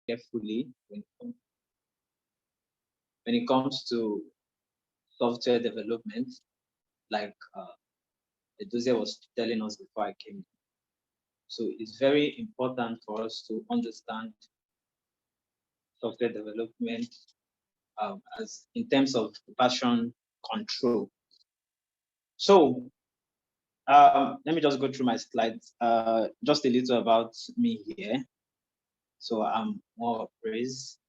carefully when it comes to software development, like Edozie was telling us before I came. So it's very important for us to understand software development as in terms of version control. So let me just go through my slides. Just a little about me here. So I'm more Praise,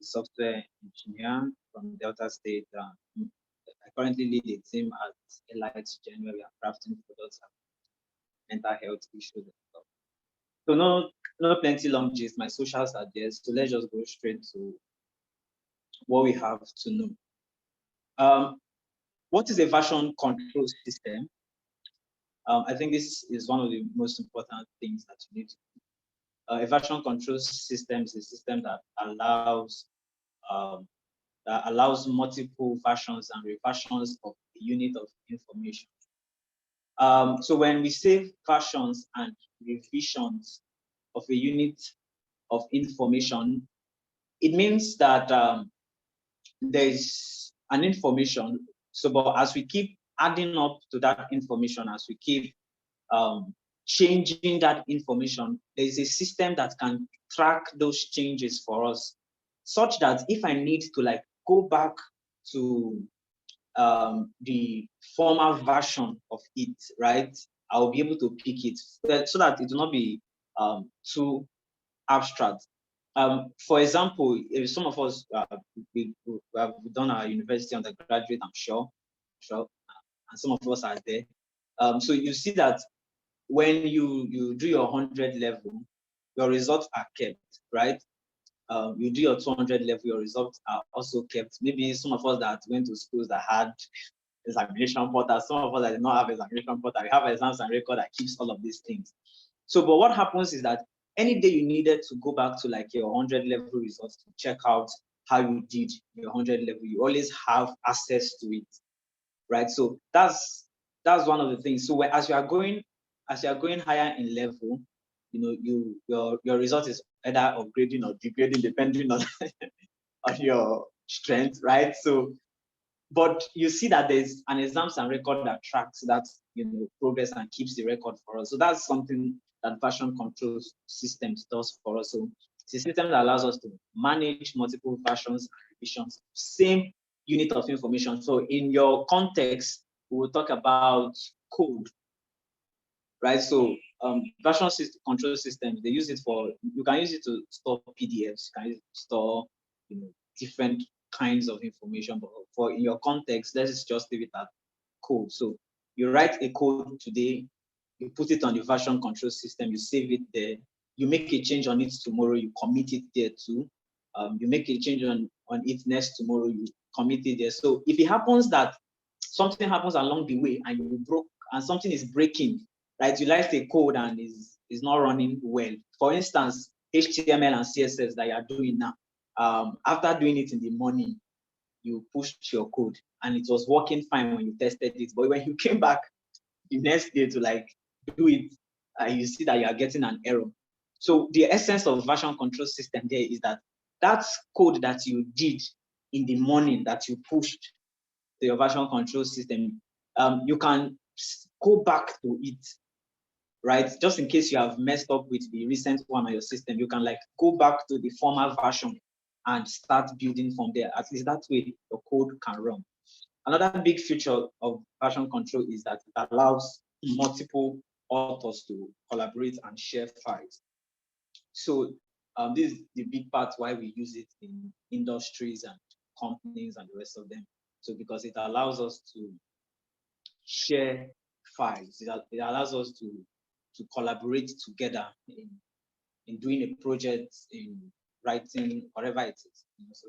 software engineer from Delta State. I currently lead a team at EliteGen where we are crafting products and mental health issues and stuff. So no plenty long gist. My socials are there. So let's just go straight to what we have to know. What is a version control system? I think this is one of the most important things that you need to do. A version control system is a system that allows multiple versions and reversions of a unit of information. So when we say versions and revisions of a unit of information, it means that there is an information. So, but as we keep adding up to that information, as we keep changing that information, there is a system that can track those changes for us, such that if I need to like go back to the former version of it, right, I'll be able to pick it so that it will not be too abstract. For example, if some of us we have done our university undergraduate, I'm sure, and some of us are there. So you see that when you do your 100 level, your results are kept, right? You do your 200 level, your results are also kept. Maybe some of us that went to schools that had examination portal, some of us that did not have examination portal, we have exams and record that keeps all of these things. So, but what happens is that any day you needed to go back to like your 100 level results to check out how you did your 100 level, you always have access to it, right? So that's one of the things. So as you are going higher in level, you know, your result is either upgrading or degrading depending on on your strength, right? So, but you see that there's an exams and record that tracks that, you know, progress and keeps the record for us. So that's something that version control systems does for us. So it's a system that allows us to manage multiple versions and revisions, same unit of information. So in your context, we will talk about code, right? So version control systems, they use it for, you can use it to store PDFs, you can use it to store, you know, different kinds of information, but for in your context, let's just leave it at code. So you write a code today, you put it on the version control system, you save it there, you make a change on it tomorrow, you commit it there too. You make a change on it next tomorrow, you commit it there. So if it happens that something happens along the way and you broke and something is breaking, right? You write a code and is not running well. For instance, HTML and CSS that you are doing now. After doing it in the morning, you pushed your code and it was working fine when you tested it. But when you came back the next day to like do it, you see that you are getting an error. So the essence of version control system there is that code that you did in the morning that you pushed to your version control system, you can go back to it, right? Just in case you have messed up with the recent one on your system, you can like go back to the former version and start building from there. At least that way your code can run. Another big feature of version control is that it allows multiple authors to collaborate and share files. So this is the big part why we use it in industries and companies and the rest of them. So because it allows us to share files, it allows us to collaborate together in doing a project, in writing, whatever it is. You know, so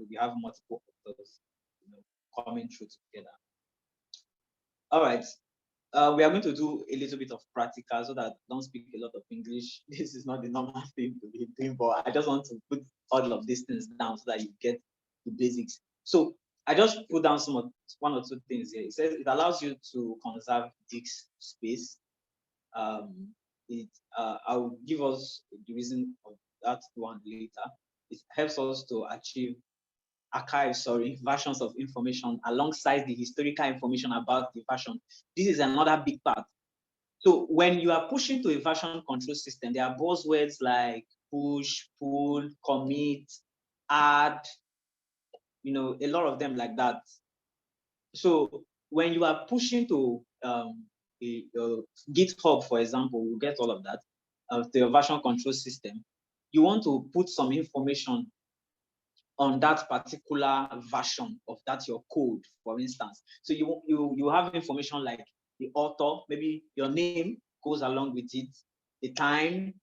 we have multiple authors, you know, coming through together. All right. We are going to do a little bit of practical so that I don't speak a lot of English. This is not the normal thing to be doing, but I just want to put all of these things down so that you get the basics. So I just put down one or two things here. It says it allows you to conserve disk space. I will give us the reason of that one later. It helps us to achieve versions of information alongside the historical information about the version. This is another big part. So when you are pushing to a version control system, there are buzzwords like push, pull, commit, add, a lot of them like that. So when you are pushing to GitHub, for example, we'll get all of that, to your version control system, you want to put some information on that particular version of that your code, for instance. So you have information like the author, maybe your name goes along with it, the time,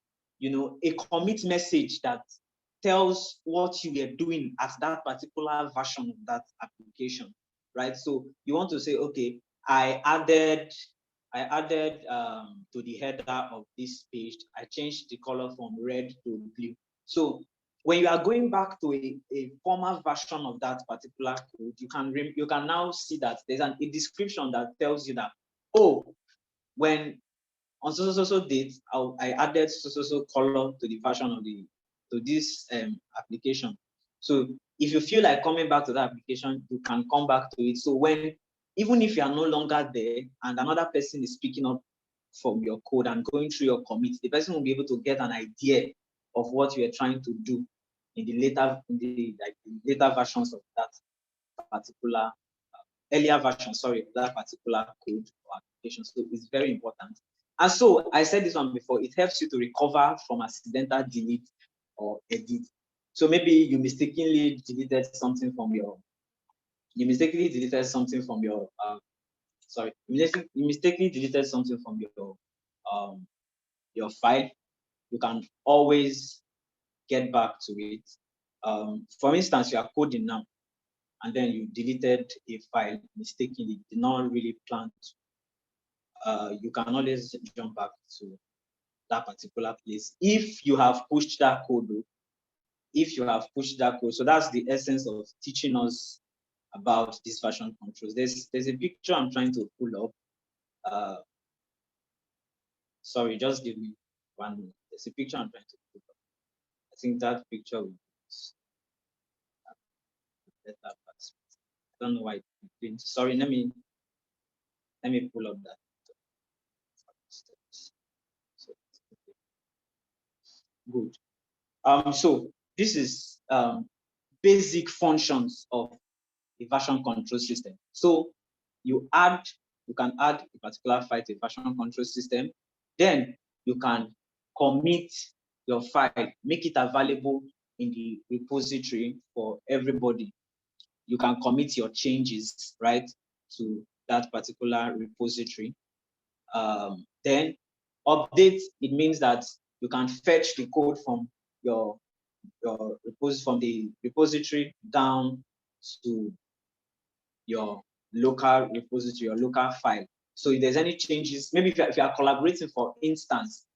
a commit message that tells what you are doing at that particular version of that application, right? So you want to say, okay, I added to the header of this page, I changed the color from red to blue. So when you are going back to a former version of that particular code, you can now see that there's a description that tells you that, oh, when on so date, I added so color to the version of this application. So if you feel like coming back to that application, you can come back to it. So even if you are no longer there and another person is picking up from your code and going through your commit, the person will be able to get an idea of what you are trying to do in the later versions of that particular earlier version, that particular code or application. So it's very important. And so I said this one before, it helps you to recover from accidental delete or edit. So maybe you mistakenly deleted something from your you mistakenly deleted something from your your file. You can always get back to it. For instance, you are coding now and then you deleted a file mistakenly, did not really plan to. You can always jump back to that particular place if you have pushed that code. So that's the essence of teaching us about this version controls. There's a picture I'm trying to pull up. Sorry, just give me 1 minute. There's a picture I'm trying to pull up. I think that picture will better. I don't know why it didn't. Sorry, let me pull up that. Good. So this is basic functions of a version control system. So you can add a particular file to a version control system. Then you can commit your file, make it available in the repository for everybody. You can commit your changes, right, to that particular repository. Then update, it means that you can fetch the code from from the repository down to your local repository, your local file. So if there's any changes, maybe if you are collaborating, for instance,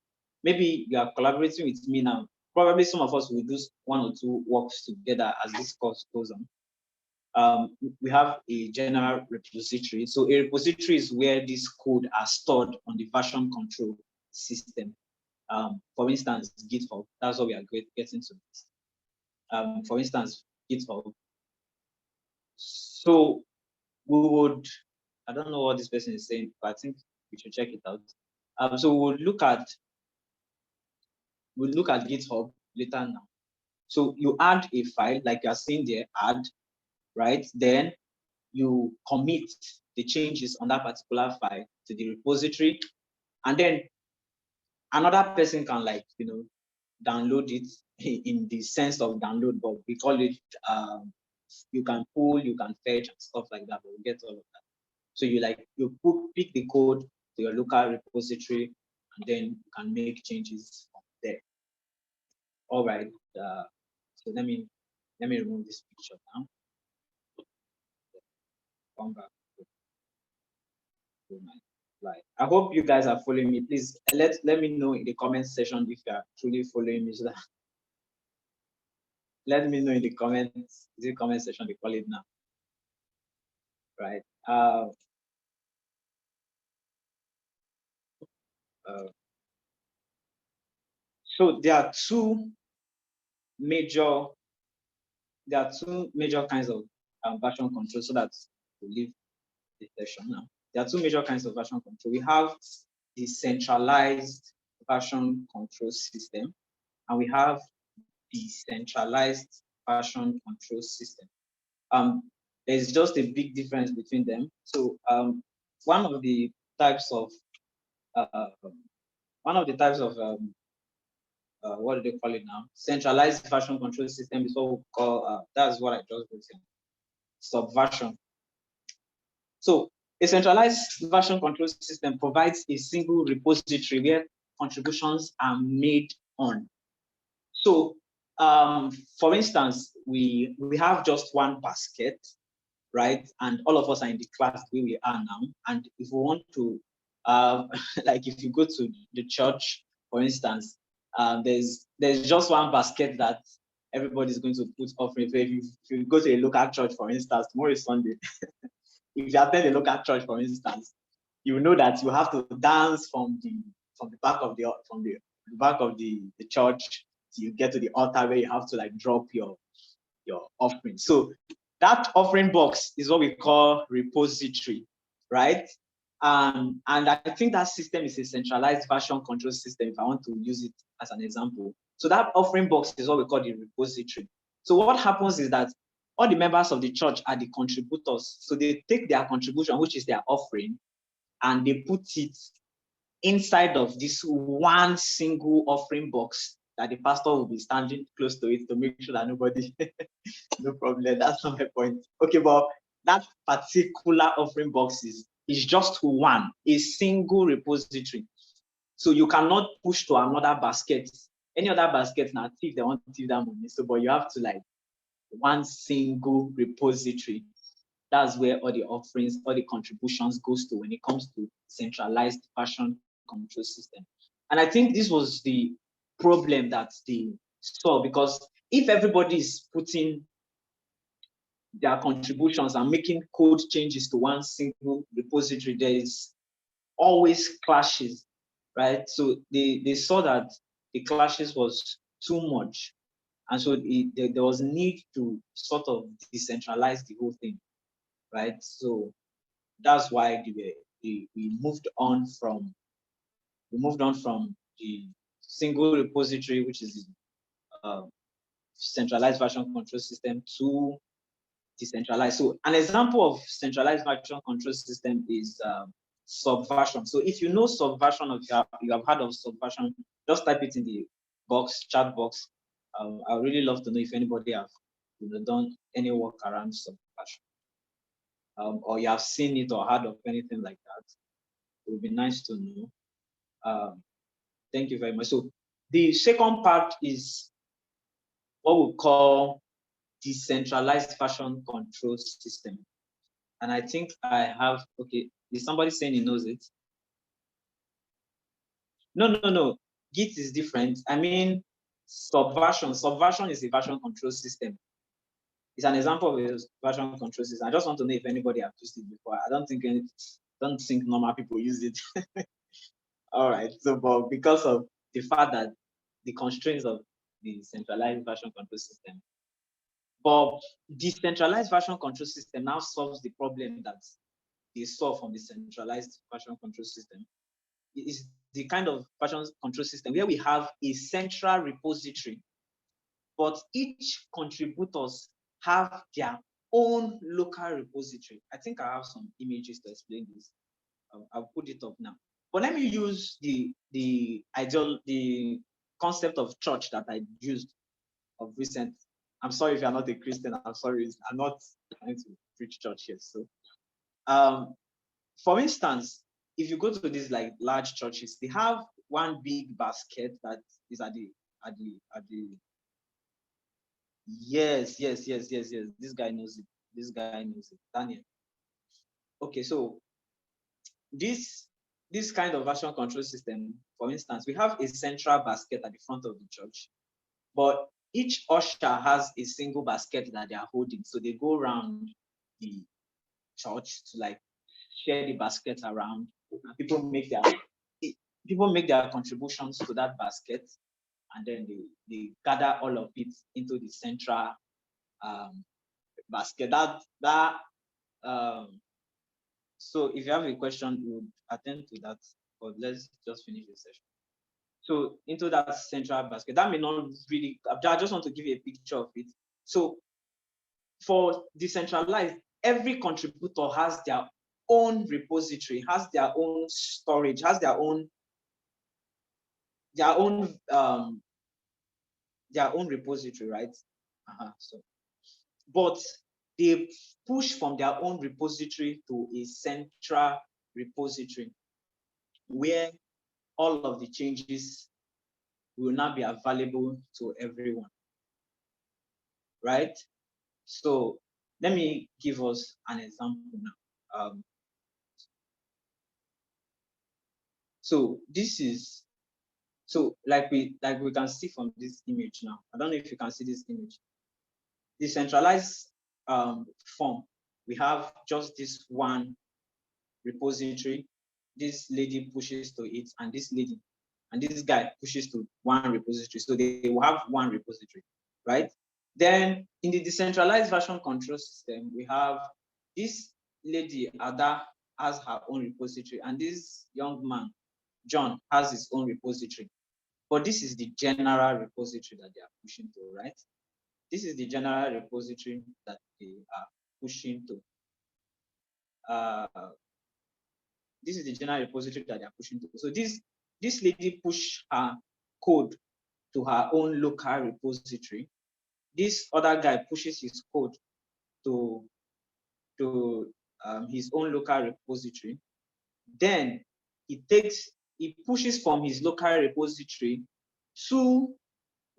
maybe you are collaborating with me now, probably some of us will do 1 or 2 works together as this course goes on. We have a general repository. So a repository is where these code are stored on the version control system. For instance, GitHub, that's what we are getting to. For instance, GitHub. So we would, I don't know what this person is saying, but I think we should check it out. So we'll look at GitHub later now. So you add a file like you're seeing there, add, right? Then you commit the changes on that particular file to the repository, and then another person can download it in the sense of download, but we call it you can pull, you can fetch and stuff like that, but we get all of that. So you pick the code to your local repository, and then you can make changes from there. All right. So let me remove this picture now. Come back to my slide. I hope you guys are following me. Please let me know in the comment section if you are truly following me. Let me know in the comments. Is it comment section they call it now? Right. So there are two major, there are two major kinds of version control, so that we leave the session now. There are two major kinds of version control. We have the centralized version control system, and we have decentralized version control system. There's just a big difference between them. So one of the types of what do they call it now? Centralized version control system is what we call, that's what I just wrote here, subversion. So a centralized version control system provides a single repository where contributions are made on. So for instance, we have just one basket, right? And all of us are in the class where we are now. And if we want to, like if you go to the church, for instance, there's just one basket that everybody's going to put offering. If you go to a local church, for instance, tomorrow is Sunday. If you attend a local church, for instance, you know that you have to dance from the back of the church till you get to the altar where you have to like drop your offering. So that offering box is what we call repository, right? And I think that system is a centralized version control system, if I want to use it as an example. So that offering box is what we call the repository. So what happens is that all the members of the church are the contributors. So they take their contribution, which is their offering, and they put it inside of this one single offering box that the pastor will be standing close to it to make sure that nobody, no problem. That's not my point. Okay, but that particular offering box is just one, a single repository. So you cannot push to another basket. Any other basket now, if they want to give that money. So, but you have to like one single repository. That's where all the offerings, all the contributions goes to when it comes to centralized version control system. And I think this was the problem that they saw, because if everybody is putting their contributions and making code changes to one single repository, there is always clashes, right? So they saw that the clashes was too much. And so there was need to sort of decentralize the whole thing, right? So that's why we moved on from the single repository, which is the centralized version control system, to decentralized. So an example of centralized version control system is subversion. So if you know subversion, or you have heard of subversion, just type it in the chat box. I would really love to know if anybody have done any work around subversion, or you have seen it or heard of anything like that. It would be nice to know. Thank you very much. So the second part is what we call decentralized version control system. And I think I have, okay, is somebody saying he knows it? No. Git is different. I mean, subversion. Subversion is a version control system. It's an example of a version control system. I just want to know if anybody has used it before. I don't think normal people use it. All right. So, but because of the fact that the constraints of the centralized version control system, but decentralized version control system now solves the problem that they saw from the centralized version control system. It is the kind of version control system where we have a central repository, but each contributors have their own local repository. I think I have some images to explain this. I'll put it up now. But let me use the concept of church that I used of recent. I'm sorry if you're not a Christian. I'm sorry, I'm not trying to preach church here. So, for instance, if you go to these like large churches, they have one big basket that is at the yes. This guy knows it. Daniel. Okay, so this kind of version control system, for instance, we have a central basket at the front of the church, but each usher has a single basket that they are holding. So they go around the church to like share the basket around. People make their contributions to that basket. and then they gather all of it into the central basket. So if you have a question, we would attend to that, but let's just finish the session. So into that central basket, that may not really, I just want to give you a picture of it. So for decentralized, every contributor has their own repository, has their own storage, has their own repository, right? So, but they push from their own repository to a central repository where all of the changes will now be available to everyone, right? So let me give us an example now. So this is, so like we can see from this image now. I don't know if you can see this image. Decentralized form, we have just this one repository. This lady pushes to it, and this lady and this guy pushes to one repository. So they will have one repository, right? Then in the decentralized version control system, we have this lady, Ada, has her own repository, and this young man, John, has his own repository. But this is the general repository that they are pushing to, right? This is the general repository that they are pushing to. This is the general repository that they are pushing to. So this lady pushed her code to her own local repository. This other guy pushes his code to his own local repository. Then he pushes from his local repository to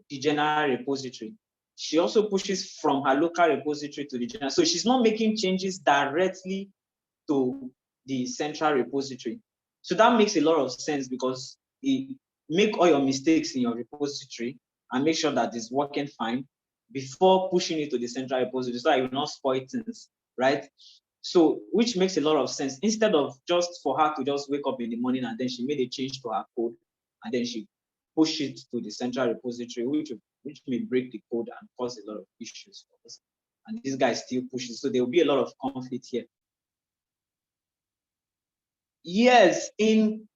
the general repository. She also pushes from her local repository to the general. So she's not making changes directly to the central repository. So that makes a lot of sense, because it make all your mistakes in your repository and make sure that it's working fine before pushing it to the central repository, so that you will not spoil things, right? So, which makes a lot of sense. Instead of just for her to just wake up in the morning and then she made a change to her code and then she pushed it to the central repository, which may break the code and cause a lot of issues for us. And this guy still pushes, so there will be a lot of conflict here. Yes, in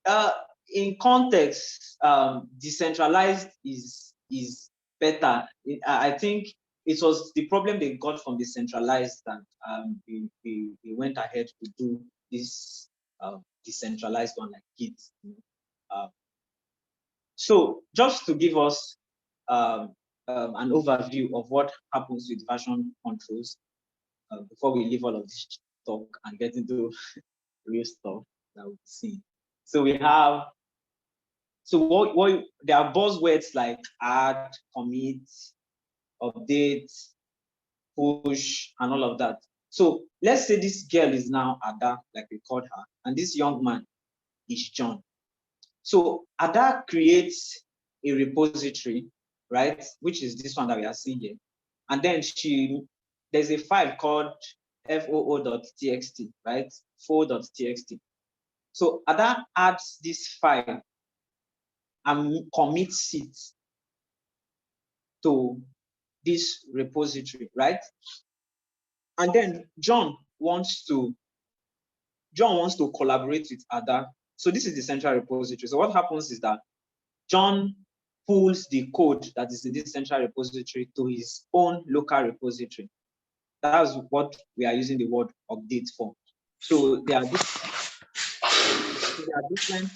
context, decentralized is better. I think it was the problem they got from decentralized that we went ahead to do this decentralized one like Git. So just to give us an overview of what happens with version controls before we leave all of this talk and get into real stuff that we see. So we have, so what there are buzzwords like add, commit, update, push, and all of that. So let's say this girl is now Ada, like we called her, and this young man is John. So Ada creates a repository, right? Which is this one that we are seeing here. And then there's a file called foo.txt, right? foo.txt. So Ada adds this file and commits it to this repository, right? And then John wants to collaborate with Ada. So this is the central repository. So what happens is that John pulls the code that is in this central repository to his own local repository. That's what we are using the word update for. So there are different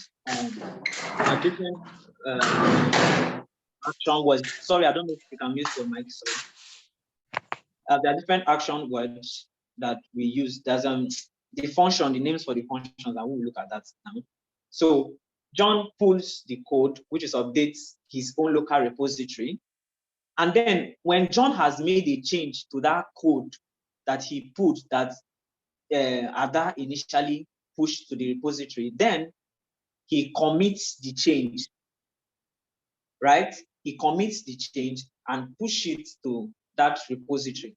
action words. Sorry, I don't know if you can use your mic. Sorry. There are different action words that we use. There's the function, the names for the functions, and we'll look at that now. So John pulls the code, which is updates his own local repository. And then when John has made a change to that code that he put, that Ada initially pushed to the repository, then he commits the change, right? He commits the change and push it to that repository.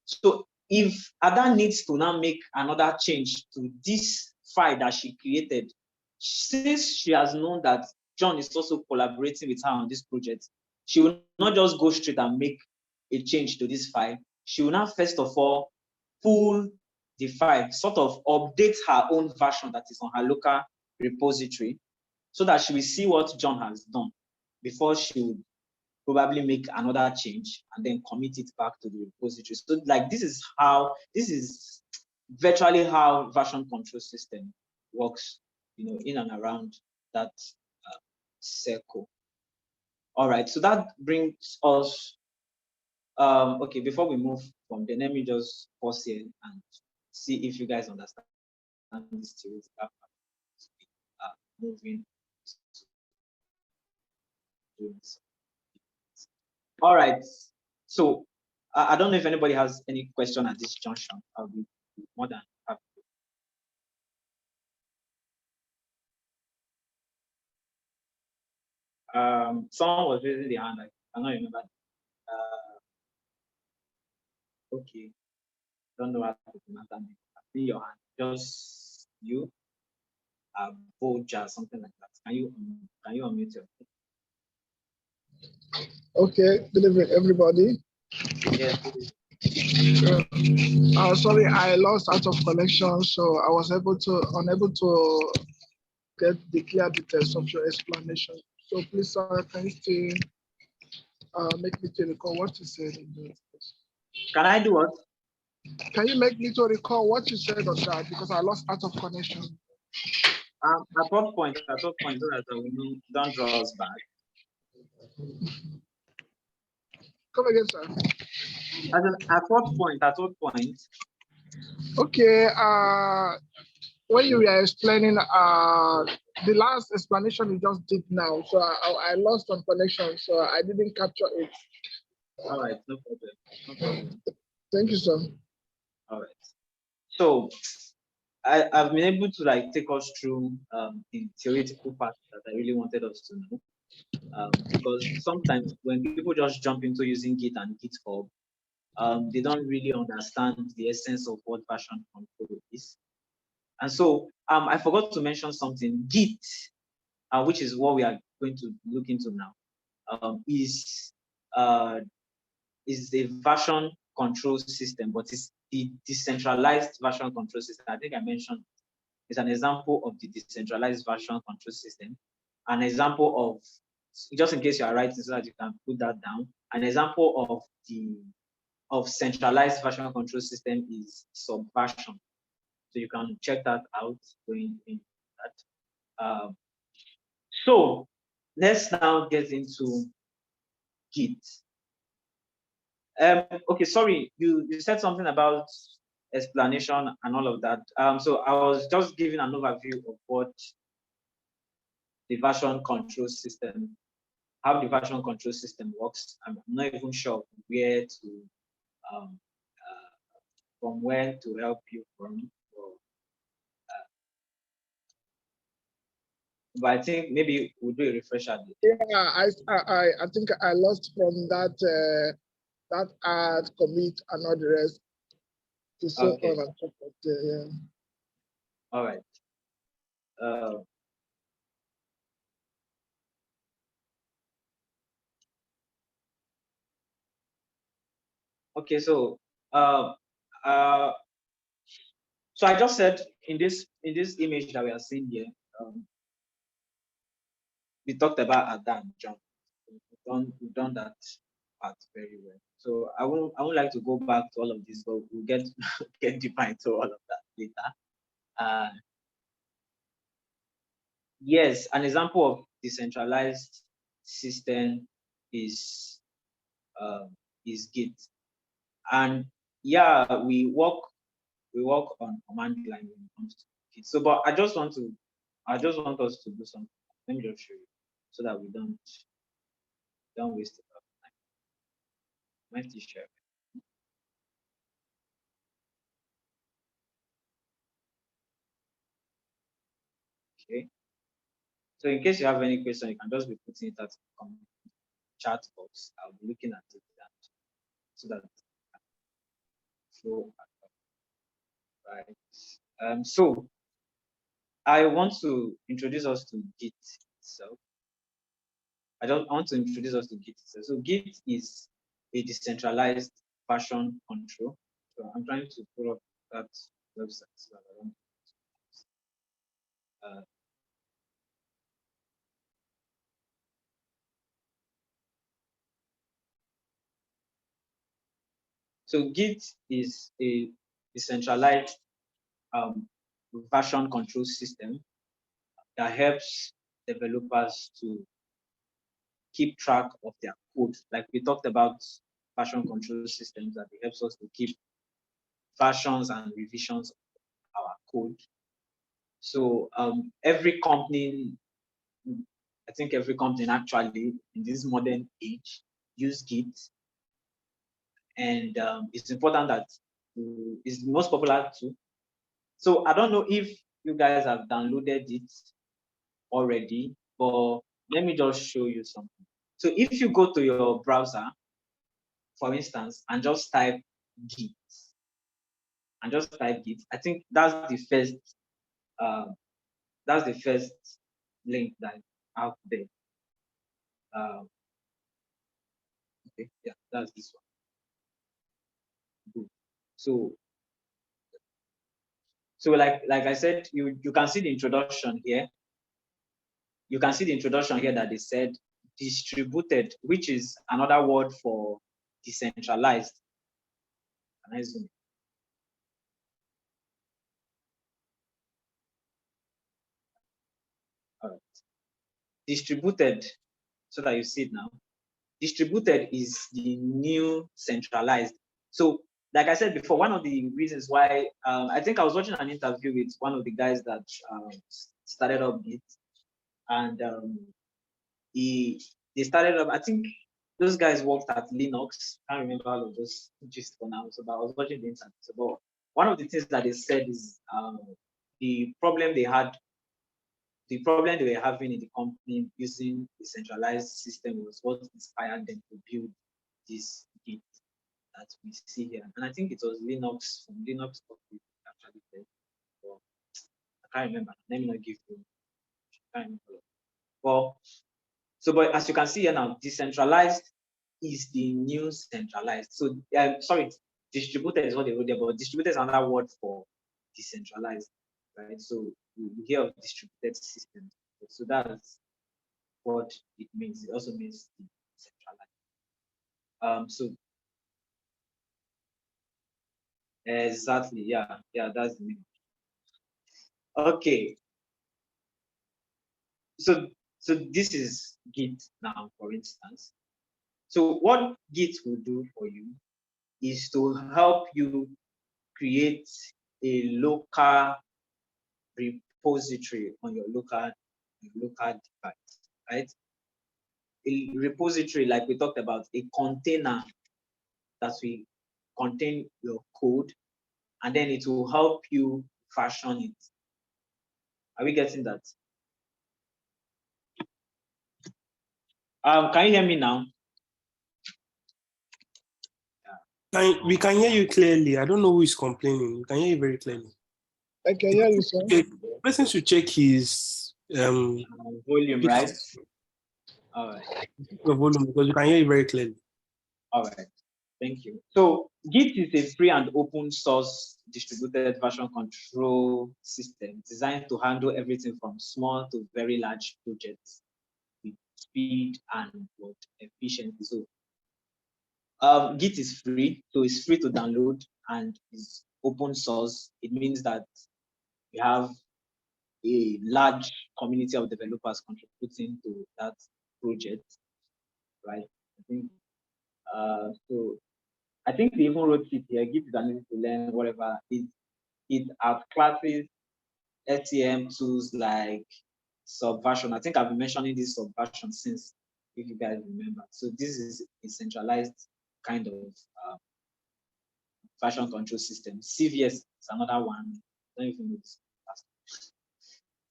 So if Ada needs to now make another change to this file that she created, since she has known that John is also collaborating with her on this project, she will not just go straight and make a change to this file. She will now first of all pull the file, sort of update her own version that is on her local repository, so that she will see what John has done before she would probably make another change and then commit it back to the repository. So like this is virtually how version control system works, in and around that circle. All right, so that brings us, okay, before we move from there, let me just pause here and see if you guys understand this theoretical part. Moving. All right, so I don't know if anybody has any question at this junction. I'll be more than happy. Someone was raising their hand. I cannot remember. Okay, don't know how to pronounce that name. See your hand. Just you, Boja, something like that. Can you unmute your? Okay, good evening, everybody. Yes. Sorry, I lost out of connection, so I was unable to get the clear details of your explanation. So please, sir, can you still make me to recall what you said? Can I do what? Can you make me to recall what you said on that, because I lost out of connection? At what point, so that we don't draw us back. Come again, sir. At what point? Okay. When you were explaining the last explanation you just did now, so I lost on connection, so I didn't capture it. All right, no problem. Thank you, sir. All right. So I've been able to take us through the theoretical part that I really wanted us to know, because sometimes when people just jump into using Git and GitHub, they don't really understand the essence of what version control is. And so I forgot to mention something. Git, which is what we are going to look into now, is a version control system, but it's the decentralized version control system. I think I mentioned it's an example of the decentralized version control system. An example of, just in case you are writing so that you can put that down, an example of centralized version control system is Subversion. So you can check that out going into that. So let's now get into Git. Okay, sorry, you said something about explanation and all of that. So I was just giving an overview of what the version control system, how the version control system works. I'm not even sure where to, from where to help you from. But I think maybe we'll do a refresher. Yeah, I think I lost from that that add, commit, and all the rest. To so Okay. on and so forth. Yeah. All right. Okay, so so I just said in this image that we are seeing here, we talked about Ada and John. We've done that part very well. So I won't like to go back to all of this, but we'll get deeper into all of that later. Yes, an example of decentralized system is Git, and yeah, we work on command line when it comes to Git. So, but I just want us to do something. Let me just show you so that we don't waste a lot of time. Might share. Okay. So in case you have any question, you can just be putting it at the chat box. I'll be looking at it so that flow right. So I want to introduce us to Git itself. I want to introduce us to Git. So Git is a decentralized version control. So I'm trying to pull up that website so that I don't. So Git is a decentralized version control system that helps developers to keep track of their code. Like we talked about version control systems, that it helps us to keep versions and revisions of our code. So every company, I think every company actually in this modern age use Git, and it's important that it's the most popular tool. So I don't know if you guys have downloaded it already, but let me just show you something. So if you go to your browser, for instance, and just type Git, I think that's the first link that out there. Okay, yeah, that's this one. Good. So like I said, you can see the introduction here. You can see the introduction here that they said distributed, which is another word for decentralized. Can I zoom in? All right. Distributed, so that you see it now. Distributed is the new centralized. So, like I said before, one of the reasons why I think I was watching an interview with one of the guys that started up Git, and they started up. I think those guys worked at Linux. I can't remember all of those just for now. So, but I was watching the interview. So, but one of the things that they said is the problem they had the problem they were having in the company using the centralized system was what inspired them to build this Git that we see here. And I think it was Linux from Linux actually said. Well, I can't remember. Let me not give you. I can't remember. Well, but as you can see here now, decentralized is the new centralized. So sorry, distributed is what they wrote there, but distributed is another word for decentralized, right? So you hear of distributed systems. So that's what it means. It also means decentralized. So exactly, yeah, that's the meaning. Okay, so this is Git now, for instance. So what Git will do for you is to help you create a local repository on your local device, right? A repository, like we talked about, a container that will contain your code, and then it will help you fashion it. Are we getting that? Can you hear me now? We can hear you clearly. I don't know who is complaining. We can hear you very clearly. I can hear you, sir. Okay, the person should check his volume, right? All right. The volume, because we can hear you very clearly. All right. Thank you. So Git is a free and open source distributed version control system designed to handle everything from small to very large projects with speed and efficiency. So Git is free, so it's free to download and is open source. It means that we have a large community of developers contributing to that project, right? So I think they even wrote it here, Git is an easy to learn, whatever. It has classes, STM tools like Subversion. I think I've been mentioning this Subversion since, if you guys remember. So this is a centralized kind of version control system. CVS is another one. I don't even know this.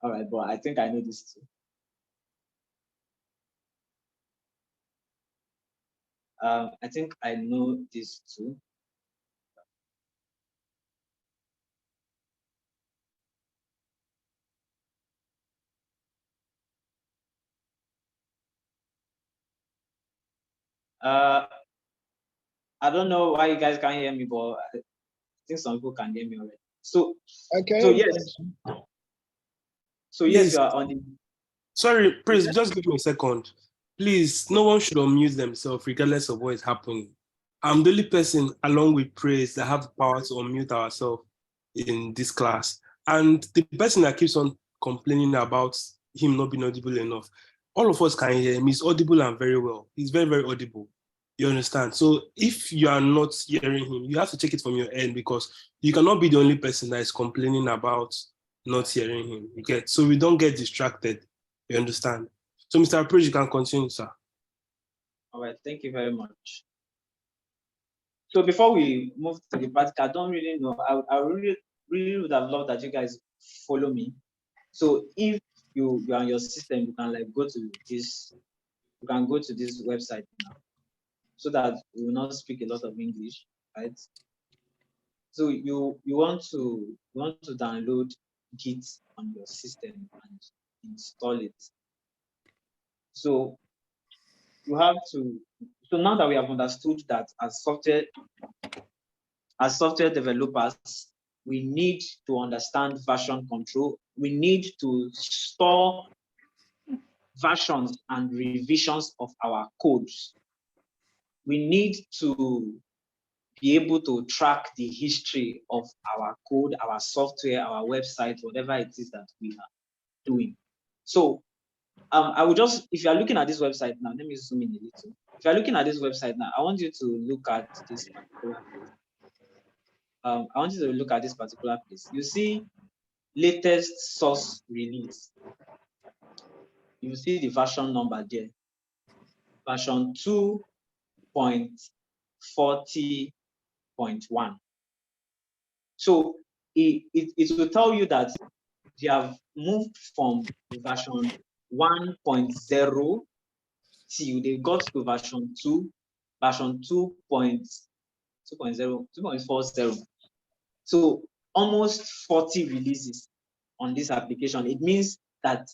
All right, but I think I know this too. I think I know this too. Uh, I don't know why you guys can't hear me, but I think some people can hear me already. So Okay. yes, so yes, Please, you are on the. sorry, please, just give me a second. Please, no one should unmute themselves regardless of what is happening. I'm the only person, along with Praise, that have the power to unmute ourselves in this class. And the person that keeps on complaining about him not being audible enough, all of us can hear him. He's audible and very well. He's very, very audible. You understand? So if you are not hearing him, you have to take it from your end, because you cannot be the only person that is complaining about not hearing him. You get? So we don't get distracted. You understand? So Mr. Praise, you can continue, sir. All right, thank you very much. So before we move to the practical, I don't really know. I really would have loved that you guys follow me. So if you are on your system, you can like go to this. You can go to this website now, so that we will not speak a lot of English, right? So you want to download Git on your system and install it. So you have to. So now that we have understood that as software developers, we need to understand version control. We need to store versions and revisions of our codes. We need to be able to track the history of our code, our software, our website, whatever it is that we are doing. So I will just, if you are looking at this website now, let me zoom in a little. If you are looking at this website now, I want you to look at this particular place. I want you to look at this particular place. You see latest source release. You see the version number there. Version 2.40.1. So it will tell you that they have moved from version 1.0 till they got to version 2, version 2.40. So almost 40 releases on this application. It means that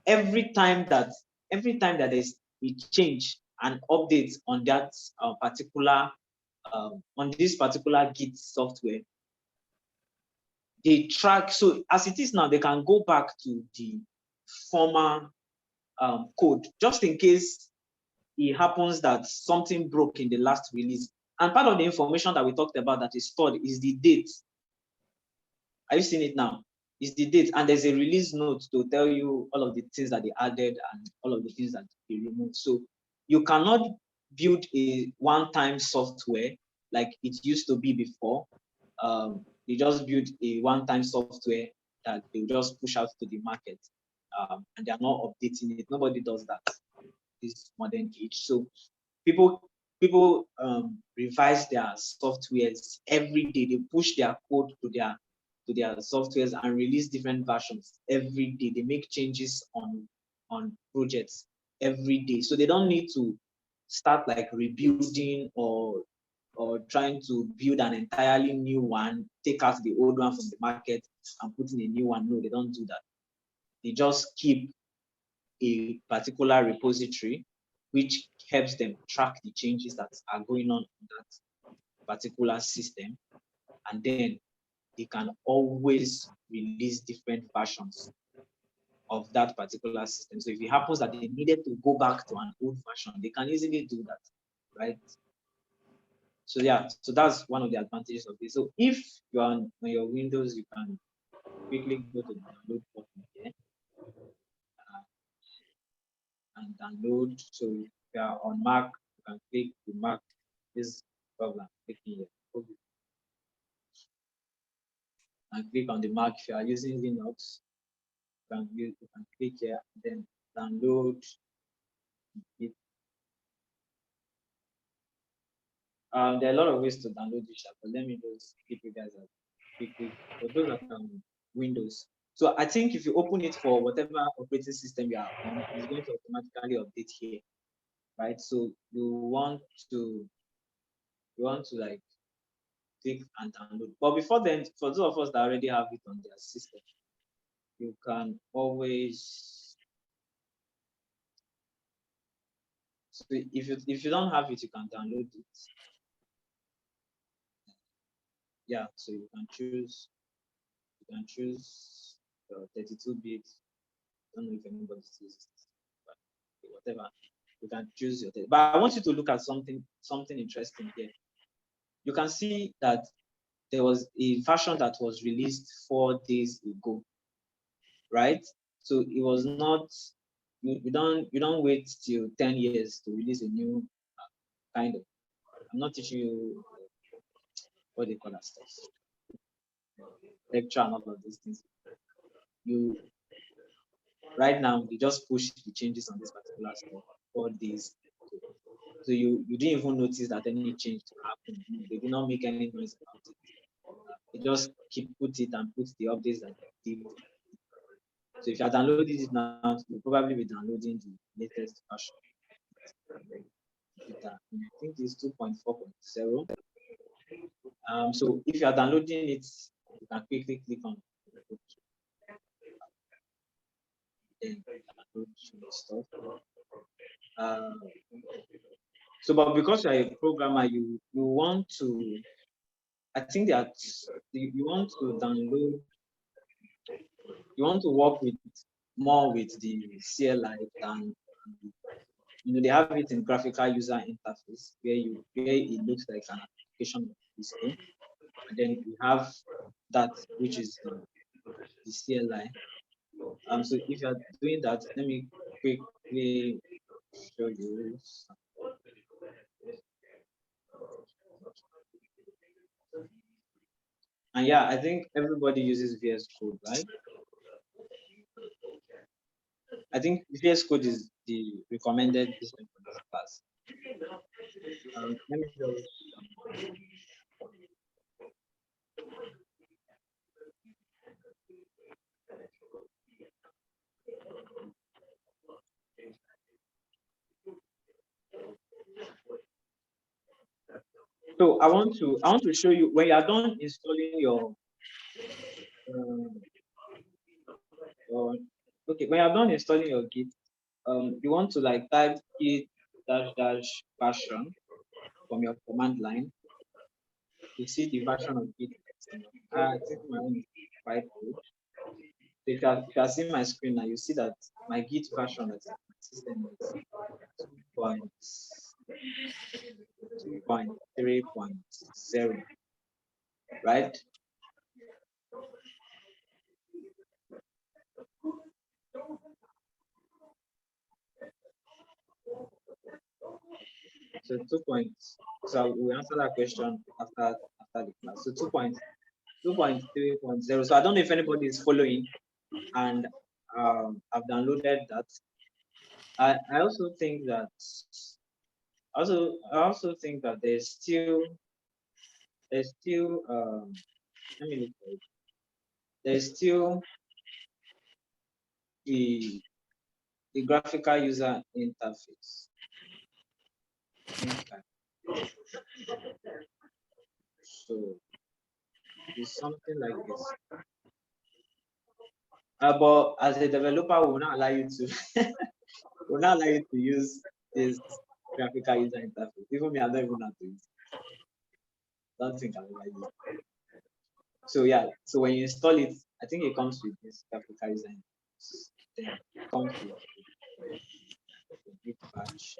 every time that there's a change and update on that particular on this particular Git software, they track. So as it is now, they can go back to the former code just in case it happens that something broke in the last release. And part of the information that we talked about that is stored is the date. Are you seeing it now? Is the date, and there's a release note to tell you all of the things that they added and all of the things that they removed. So you cannot build a one-time software like it used to be before. They just build a one-time software that they just push out to the market, and they are not updating it. Nobody does that this modern age. So people revise their softwares every day. They push their code to their softwares and release different versions every day. They make changes on projects every day. So they don't need to start like rebuilding or trying to build an entirely new one, take out the old one from the market and put in a new one. No, they don't do that. They just keep a particular repository which helps them track the changes that are going on in that particular system, and then they can always release different versions of that particular system. So if it happens that they needed to go back to an old version, they can easily do that, right? So yeah, so that's one of the advantages of this. So if you're on your Windows, you can quickly go to the download button here and download. So if you are on Mac, you can click the Mac, this program, click here. And click on the Mac. If you are using Linux, you can click here, then download it. There are a lot of ways to download this app, but let me just give you guys a quick. For those that are on Windows, so I think if you open it for whatever operating system you are on, it's going to automatically update here, right? So you want to like click and download. But before then, for those of us that already have it on their system, you can always So if you don't have it, you can download it. Yeah, so you can choose 32-bit. I don't know if anybody sees it, but whatever. You can choose your. But I want you to look at something interesting here. You can see that there was a version that was released 4 days ago, right? So it was not. You don't wait till 10 years to release a new kind of. I'm not teaching you what they call that stuff, lecture and all of those things. You right now they just push the changes on this particular stuff 4 days. So you didn't even notice that any change happened. They did not make any noise about it. They just put it and put the updates that they did. So if you are downloading it now, you'll probably be downloading the latest version. I think it's 2.4.0. So if you are downloading it, you can quickly click on then download stuff. So, but because you're a programmer, you want to, I think that you want to download, you want to work with more with the CLI than, they have it in graphical user interface where it looks like an application of this thing, and then you have that which is the CLI. So if you're doing that, let me quickly show you. And yeah, I think everybody uses VS Code, right? I think VS Code is the recommended system for this class. Let me just, so I want to show you when you are done installing your okay, when you're done installing your Git, you want to like type git dash version from your command line. You see the version of Git. I think my own is quite good. So if you are seeing my screen now, you see that my Git version of my system is 2.3.0, right? So so we answer that question after the class. So 2.3.0. So I don't know if anybody is following, and I've downloaded that. I also think that there's still let me look for it. There's still the graphical user interface. So it's something like this. But as a developer, we will not allow you to will not allow you to use this graphical user interface. Even me, I don't even know how to use it. Don't think I'll allow you. So yeah, so when you install it, I think it comes with this graphical user interface. Then it comes with a Git patch.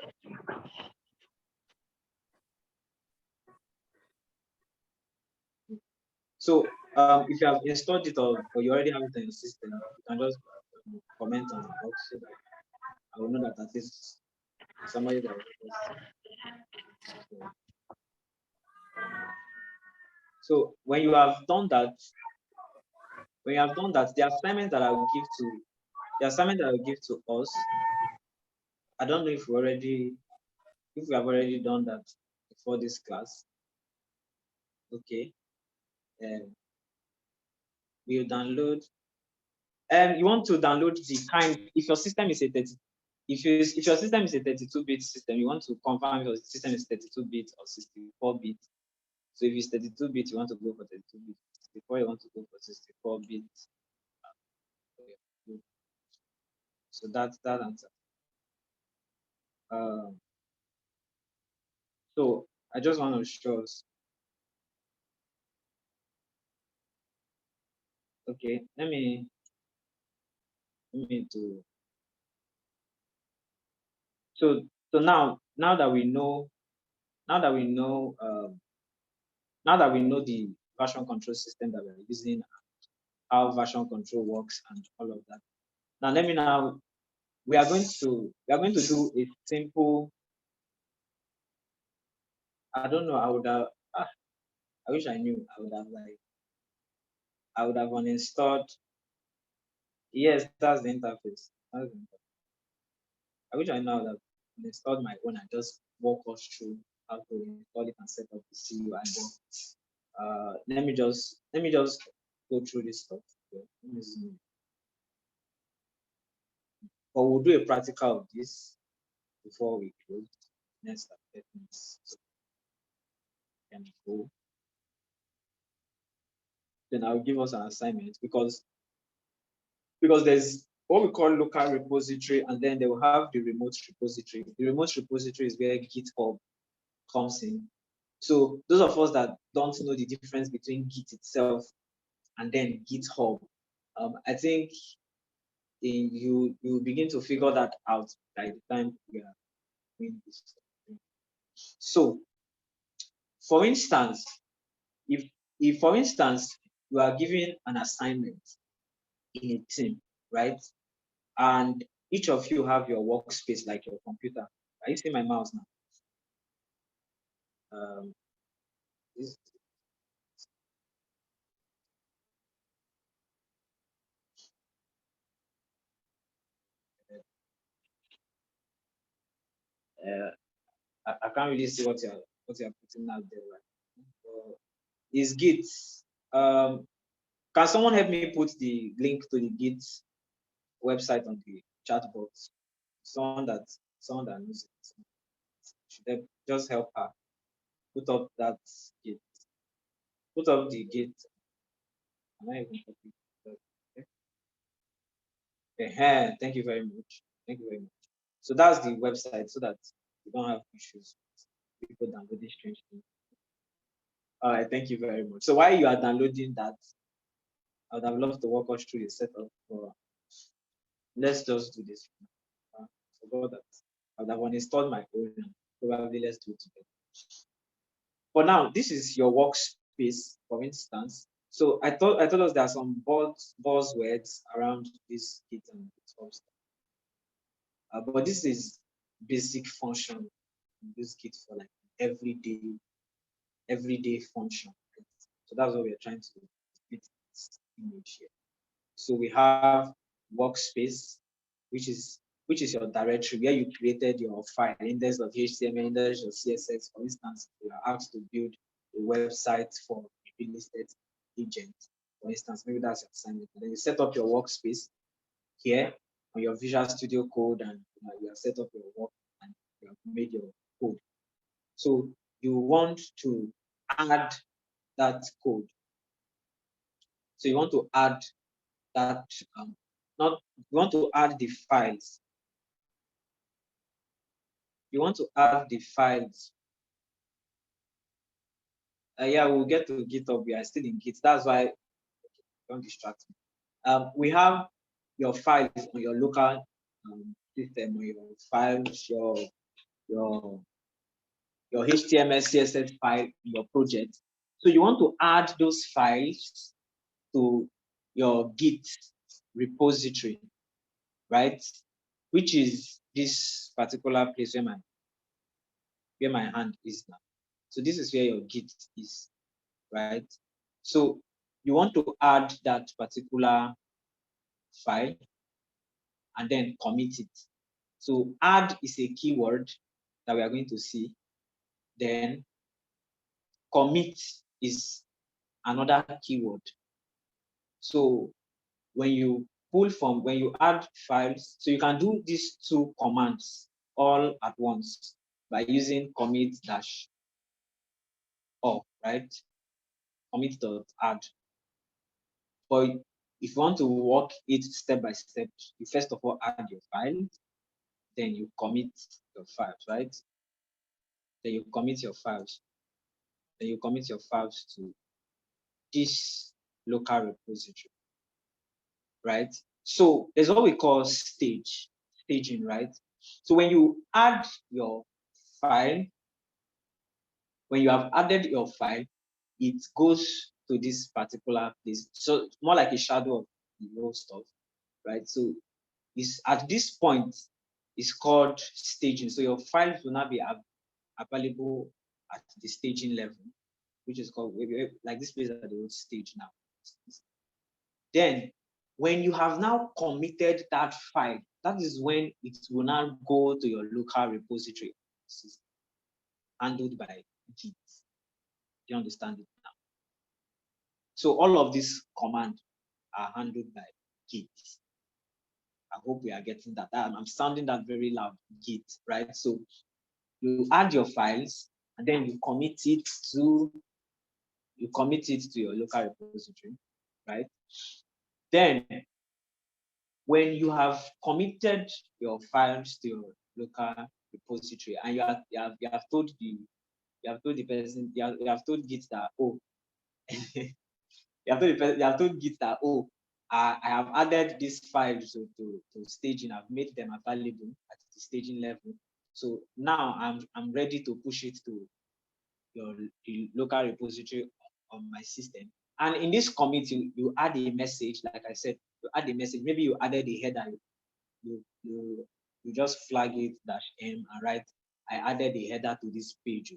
So if you have installed it or you already have it on your system, you can just comment on the box so that I will know that at least somebody that so when you have done that, the assignment that I will give to us, I don't know if we have already done that before this class. Okay. We'll download. You want to download the kind if your system is a 30. If your system is a 32-bit system, you want to confirm your system is 32-bit or 64-bit. So if it's 32-bit, you want to go for 32-bit. 64, you want to go for 64-bit. So that's that answer. So I just want to show us. Okay, let me do. So now that we know now that we know the version control system that we're using, how version control works and all of that. Now let me we are going to do a simple. I don't know. I would have. I wish I knew. I would have uninstalled. Yes, that's the interface. I wish I know that installed my own and just walk us through how to install it and set up the CUI. Let me just go through this stuff. But we'll do a practical of this before we close. Next 30 minutes. So can go. Then I'll give us an assignment because there's what we call local repository, and then they will have the remote repository. The remote repository is where GitHub comes in. So those of us that don't know the difference between Git itself and then GitHub, I think you begin to figure that out by the time we are doing this. So, for instance, if for instance you are given an assignment in a team, right, and each of you have your workspace like your computer. Are you seeing my mouse now? This, I can't really see what you're putting out there, right? Is Git. Can someone help me put the link to the Git website on the chat box? Someone that knows it. Should just help her put up that Git. Put up the Git. Am I even copying? Okay. Thank you very much. Thank you very much. So that's the website so that you don't have issues with people downloading strange things. All right, thank you very much. So while you are downloading that, I would have loved to walk us through the setup. Let's just do this. Forgot that I would have uninstalled my own. Probably let's do it together. But now this is your workspace, for instance. So I thought us there are some buzzwords around this Git and GitHub stuff. But this is basic function in this Git for like everyday function. Right? So that's what we are trying to fit this image here. So we have workspace, which is your directory where you created your file, index of HTML, index of CSS. For instance, you are asked to build a website for a real estate agent. For instance, maybe that's your assignment. And then you set up your workspace here on your Visual Studio Code, and you have set up your work and you have made your code. So you want to add that code. So you want to add that you want to add the files. You want to add the files. Yeah, we'll get to GitHub. We are still in Git. That's why don't distract me. We have your files on your local system, or your files, your HTML, CSS file in your project. So you want to add those files to your Git repository, right? Which is this particular place where my hand is now. So this is where your Git is, right? So you want to add that particular file and then commit it. So add is a keyword that we are going to see. Then commit is another keyword. So when you add files, so you can do these two commands all at once by using commit-all, right? Commit.add. But if you want to walk it step by step, you first of all add your file, then you commit your files, right? then you commit your files. Then you commit your files to this local repository, right? So there's what we call staging, right? So when you add your file, when you have added your file, it goes to this particular place. So more like a shadow of the old stuff, right? So it's at this point, it's called staging. So your files will not be available at the staging level, which is called like this place that they would stage now. Then when you have now committed that file, that is when it will now go to your local repository system, handled by Git. Do you understand it now? So all of these commands are handled by Git. I hope we are getting that. I'm sounding that very loud, Git, right? So you add your files and then you commit it to your local repository, right? Then when you have committed your files to your local repository and you have told the person, you have told Git that, oh, you have told Git that, oh, I have added these files to staging. I've made them available at the staging level. So now I'm ready to push it to the local repository on my system. And in this commit, you add a message. Like I said, you add a message. Maybe you added a header. You just flag it -m and write, I added a header to this page,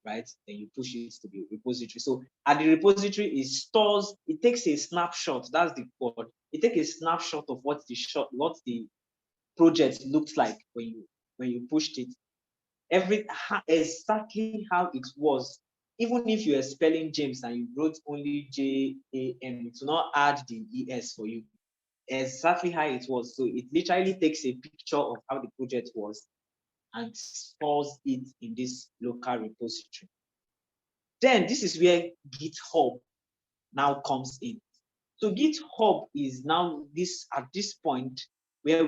right? Then you push it to the repository. So at the repository, it takes a snapshot. That's the code. It takes a snapshot of what the project looked like when you pushed it. Exactly how it was. Even if you are spelling James and you wrote only JAM, it will not add the ES for you. Exactly how it was. So it literally takes a picture of how the project was and stores it in this local repository. Then this is where GitHub now comes in. So GitHub is now at this point where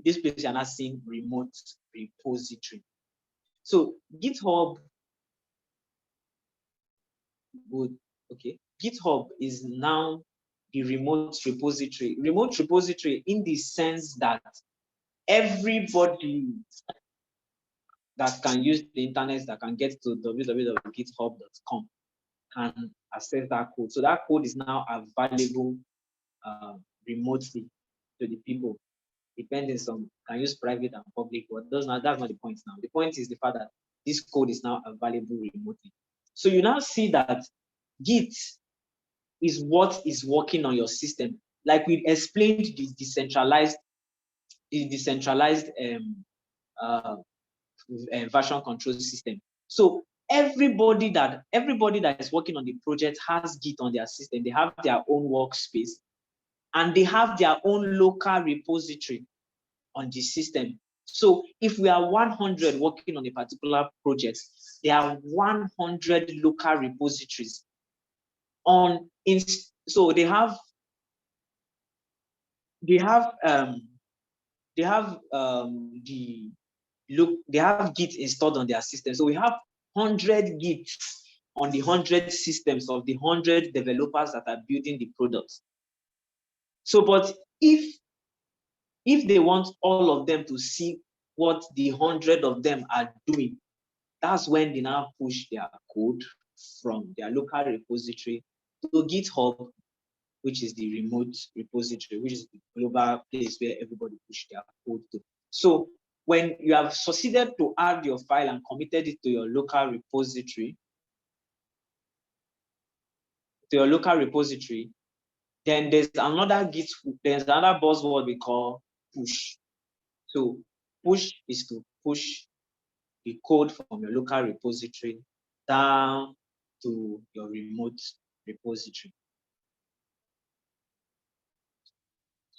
this place you are not seeing remote repository. So GitHub GitHub is now the remote repository. Remote repository in the sense that everybody that can use the internet, that can get to www.github.com, can access that code. So that code is now available remotely to the people. Depending on, can use private and public, but that's not the point now. The point is the fact that this code is now available remotely. So you now see that Git is what is working on your system. Like we explained, the decentralized version control system. So everybody that is working on the project has Git on their system. They have their own workspace and they have their own local repository on the system. So if we are 100 working on a particular project, there are 100 local repositories so they have Git installed on their system. So we have 100 Git on the 100 systems of the 100 developers that are building the products. So, but if they want all of them to see what the 100 of them are doing, that's when they now push their code from their local repository to GitHub, which is the remote repository, which is the global place where everybody push their code to. So when you have succeeded to add your file and committed it to your local repository, then there's another buzzword we call push. So push is to push the code from your local repository down to your remote repository.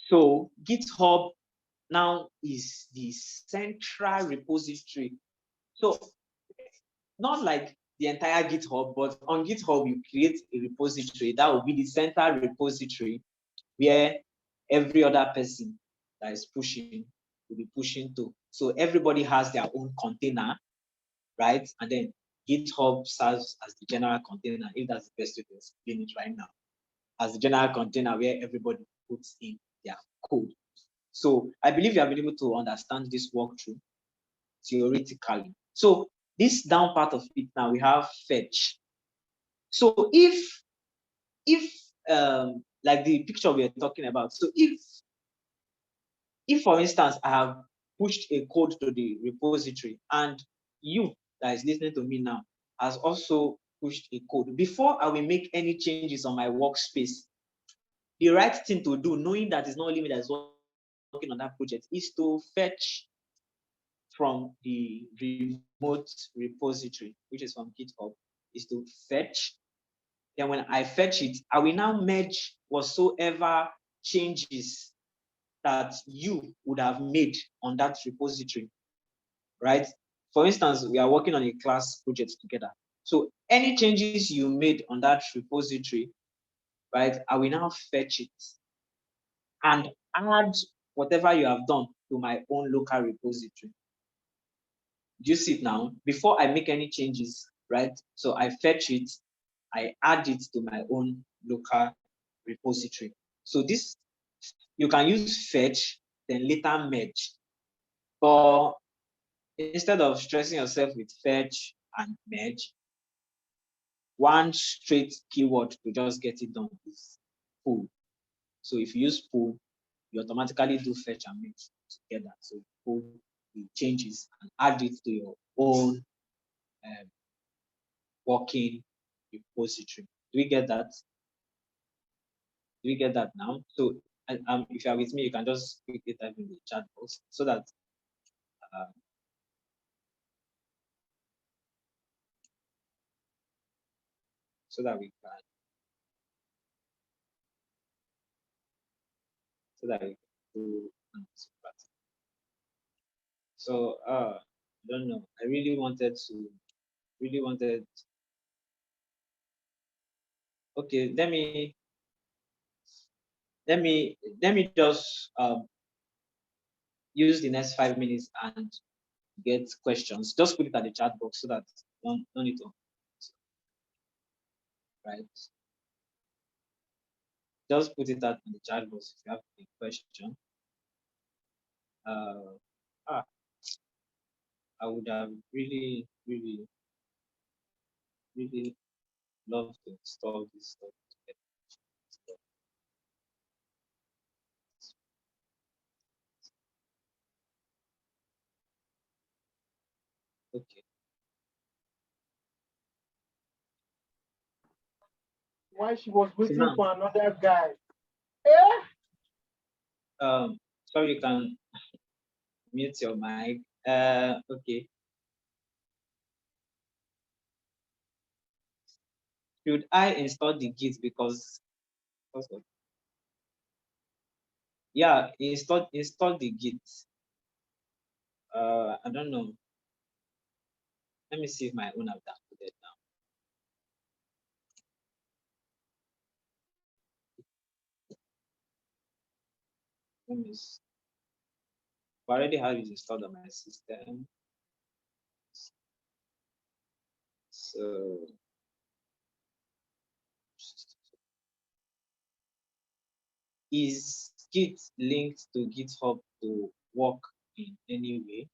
So GitHub now is the central repository. So not like the entire GitHub, but on GitHub, you create a repository that will be the central repository where every other person that is pushing will be pushing to. So everybody has their own container right? And then GitHub serves as the general container, if that's the best way to explain it right now, as the general container where everybody puts in their code. So I believe you have been able to understand this walkthrough theoretically. So this down part of it now, we have fetch. So if like the picture we are talking about, so if for instance I have pushed a code to the repository and you that is listening to me now has also pushed a code, before I will make any changes on my workspace, the right thing to do, knowing that it's not only me that's working on that project, is to fetch from the remote repository, which is from GitHub, is to fetch. Then when I fetch it, I will now merge whatsoever changes that you would have made on that repository, right? For instance, we are working on a class project together. So any changes you made on that repository, right, I will now fetch it and add whatever you have done to my own local repository. Do you see it now? Before I make any changes, right? So I fetch it, I add it to my own local repository. So this, you can use fetch, then later merge. But instead of stressing yourself with fetch and merge, one straight keyword to just get it done is pull. So if you use pull, you automatically do fetch and merge together. So pull the changes and add it to your own working repository. Do we get that? Do we get that now? So if you are with me, you can just quickly type in the chat box so that uh, we can do that. So I don't know. I really wanted. Okay, let me just use the next 5 minutes and get questions. Just put it at the chat box so that don't need to, right? Just put it out in the chat box if you have a question. I would have really loved to install this stuff. Okay. While she was waiting now, for another guy. sorry, you can mute your mic. Okay. Should I install the Git because yeah, install the Git. I don't know. Let me see if my own have downloaded now. Let me see. I already have it installed on my system. So is Git linked to GitHub to work in any way?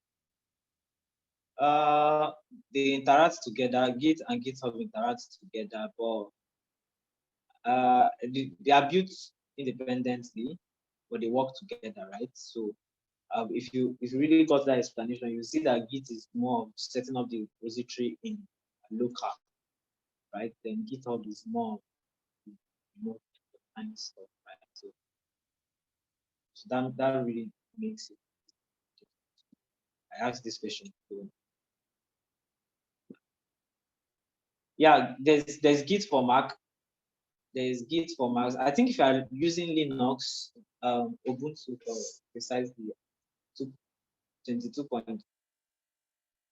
They interact together. Git and GitHub interact together, but they are built independently, but they work together, right? So if you really got that explanation, you see that Git is more of setting up the repository in local, right? Then GitHub is more remote kind of stuff, right? So that really makes it. I asked this question. So, yeah, there's Git for Mac. There's Git for Mac. I think if you are using Linux, Ubuntu for precisely 22 point,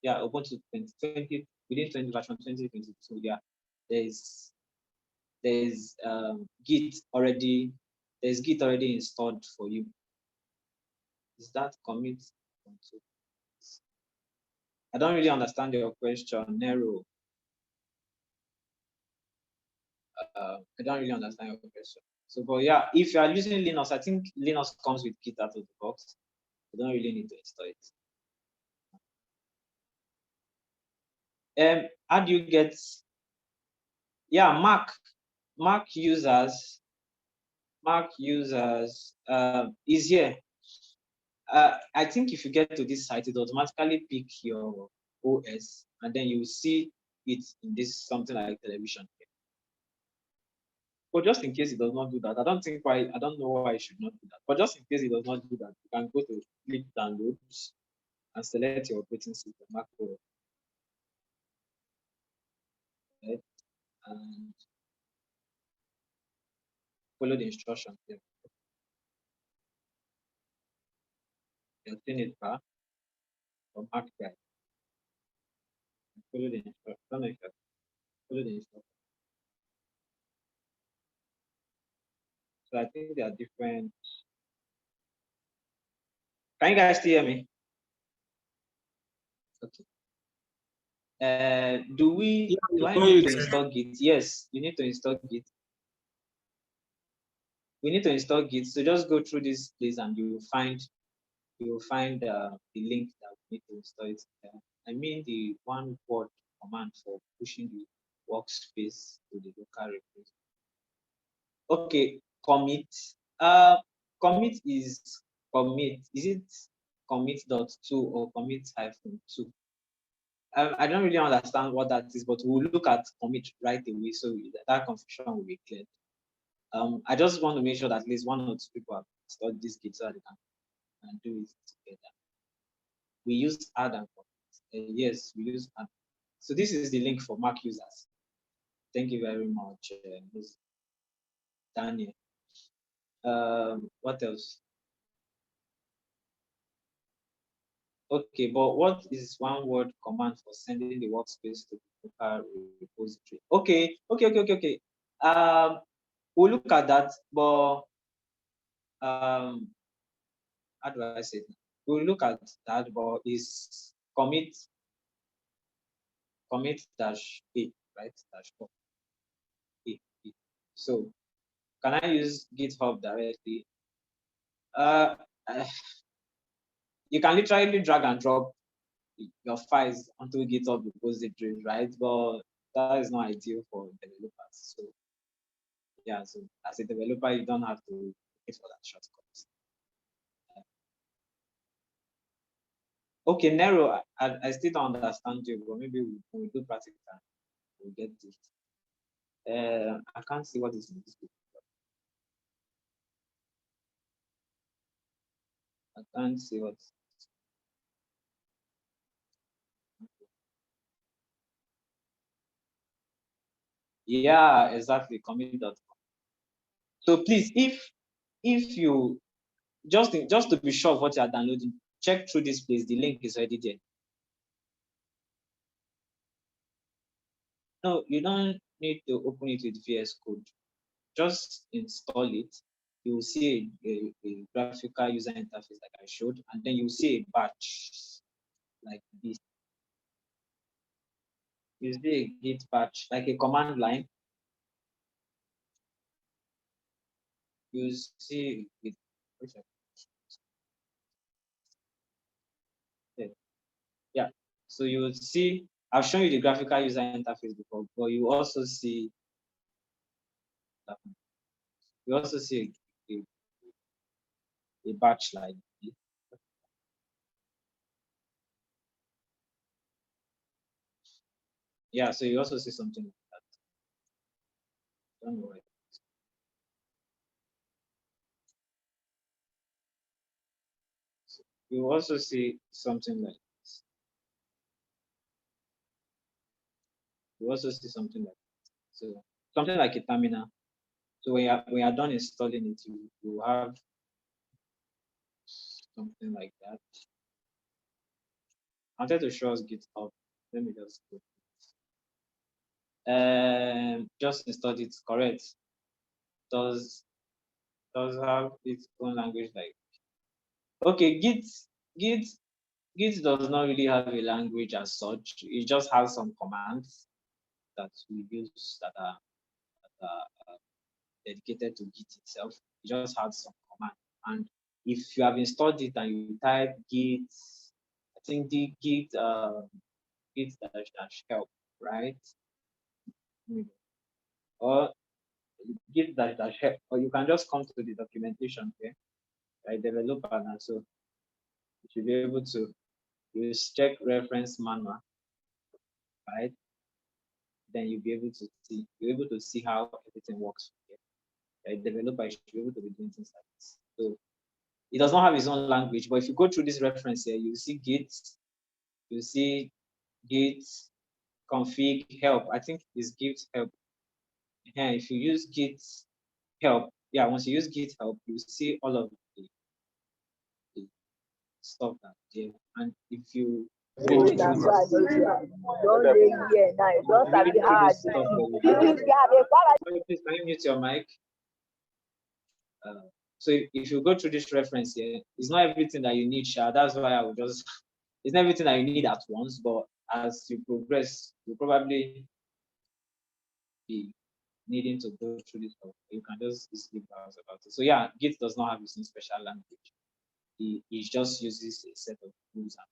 yeah, Ubuntu 2020 within 20 version 2022. Yeah, there's Git already. There's Git already installed for you. Is that commit? I don't really understand your question, Nero. I don't really understand your question. So, but yeah, if you are using Linux, I think Linux comes with Git out of the box. You don't really need to install it. How do you get? Yeah, Mac users is here. I think if you get to this site, it automatically pick your OS, and then you see it in this something like television. But just in case it does not do that, I don't know why it should not do that. But just in case it does not do that, you can go to click downloads and select your operating system, Mac OS. Right? And follow the instructions here. You'll seen it back from Mac guide. Follow the instructions. Don't know if you follow the instructions. So I think they are different. Can you guys still hear me? Okay. Do I need to install Git? Yes, you need to install Git. We need to install Git. So just go through this place and you will find the link that we need to install it. I mean the one word command for pushing the workspace to the local repository. Okay, commit. Commit is commit. Is it commit.2 or commit-2? I don't really understand what that is, but we'll look at commit right away so that confusion will be cleared. I just want to make sure that at least one or two people have installed this Git so that they can do it together. We use add and commit. Yes, we use add. So this is the link for Mac users. Thank you very much, Daniel. What else? Okay, but what is one word command for sending the workspace to the local repository? Okay. We'll look at that, but how do I say it? We'll look at that, but is commit dash a, right? Dash a. So can I use GitHub directly? You can literally drag and drop your files onto GitHub repository, right? But that is not ideal for developers. So yeah, so as a developer, you don't have to pay for that shortcut. Okay, Nero, I still don't understand you, but maybe we'll do practical. We'll get it. I can't see what is in this book. I can't see what. Yeah, exactly. Commit.com. So please, if you just to be sure of what you are downloading, check through this place. The link is already there. No, you don't need to open it with VS Code. Just install it. You will see a graphical user interface like I showed, and then you will see a batch like this. You see a git batch like a command line. You see it. Yeah. So you will see. I've shown you the graphical user interface before, but you also see. You also see a batch like this. Yeah, so you also see something like that. Don't worry. So you also see something like this. You also see something like this. So something like a terminal. So when you're done installing it, you have something like that. I wanted to show us GitHub. Let me just go. Just installed it, correct. Does have its own language like okay, Git Git does not really have a language as such. It just has some commands that we use that are dedicated to Git itself. It just has some command. And if you have installed it and you type Git, I think the Git dash help, right? Or Git dash help, or you can just come to the documentation here, right? Developer, and so you should be able to use check reference manual, right? Then you'll be able to see how everything works here. Right? Developer should be able to be doing things like this. So it does not have its own language, but if you go through this reference here, you see Git, you see Git config help. I think it's Git help. And if you use Git help, yeah, once you use Git help, you see all of the stuff that there. And if you go through this, please can you mute your mic? So if you go through this reference here, it's not everything that you need, Sha. That's why I would just, it's not everything that you need at once, but as you progress, you'll probably be needing to go through this stuff. You can just easily browse about it. So yeah, Git does not have its own special language. It just uses a set of rules. And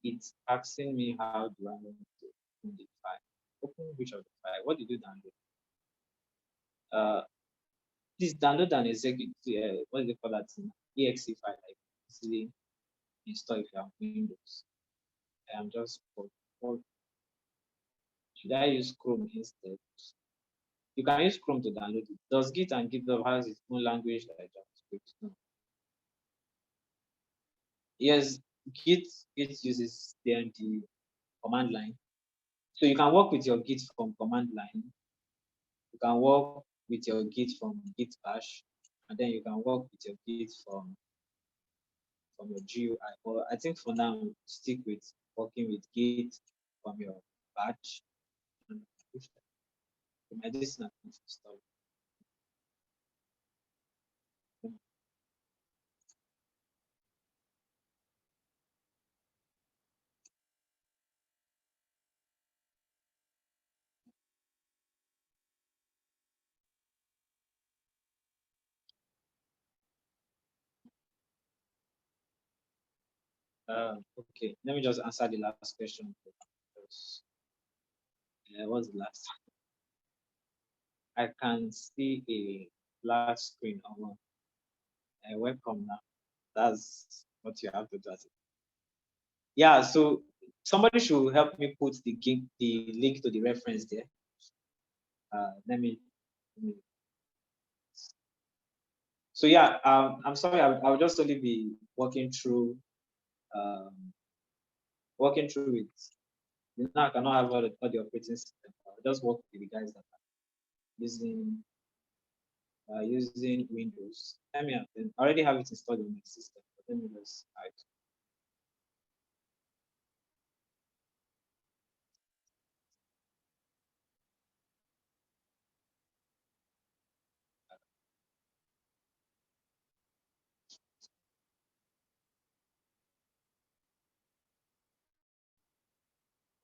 it's asking me how do I want to open the file. Open which of the file? What did you download? Please download an execute, what do they call that thing? Exe file, like easily install if you have Windows. I'm just should I use Chrome instead? You can use Chrome to download it. Does Git and GitHub has its own language like JavaScript? No. Yes, Git uses the command line. So you can work with your Git from command line. You can work with your Git from Git bash, and then you can work with your Git from your GUI. But I think for now, stick with working with Git from your batch. And my this is not installed. Okay, let me just answer the last question. What's the last? I can see a black screen. Welcome now. That's what you have to do. Yeah, so somebody should help me put the link to the reference there. Let me. So yeah, I'm sorry, I'll just only be walking through it. Now I cannot have all the operating system. I'll just work with the guys that are using Windows. I already have it installed on my system, but let me just hide.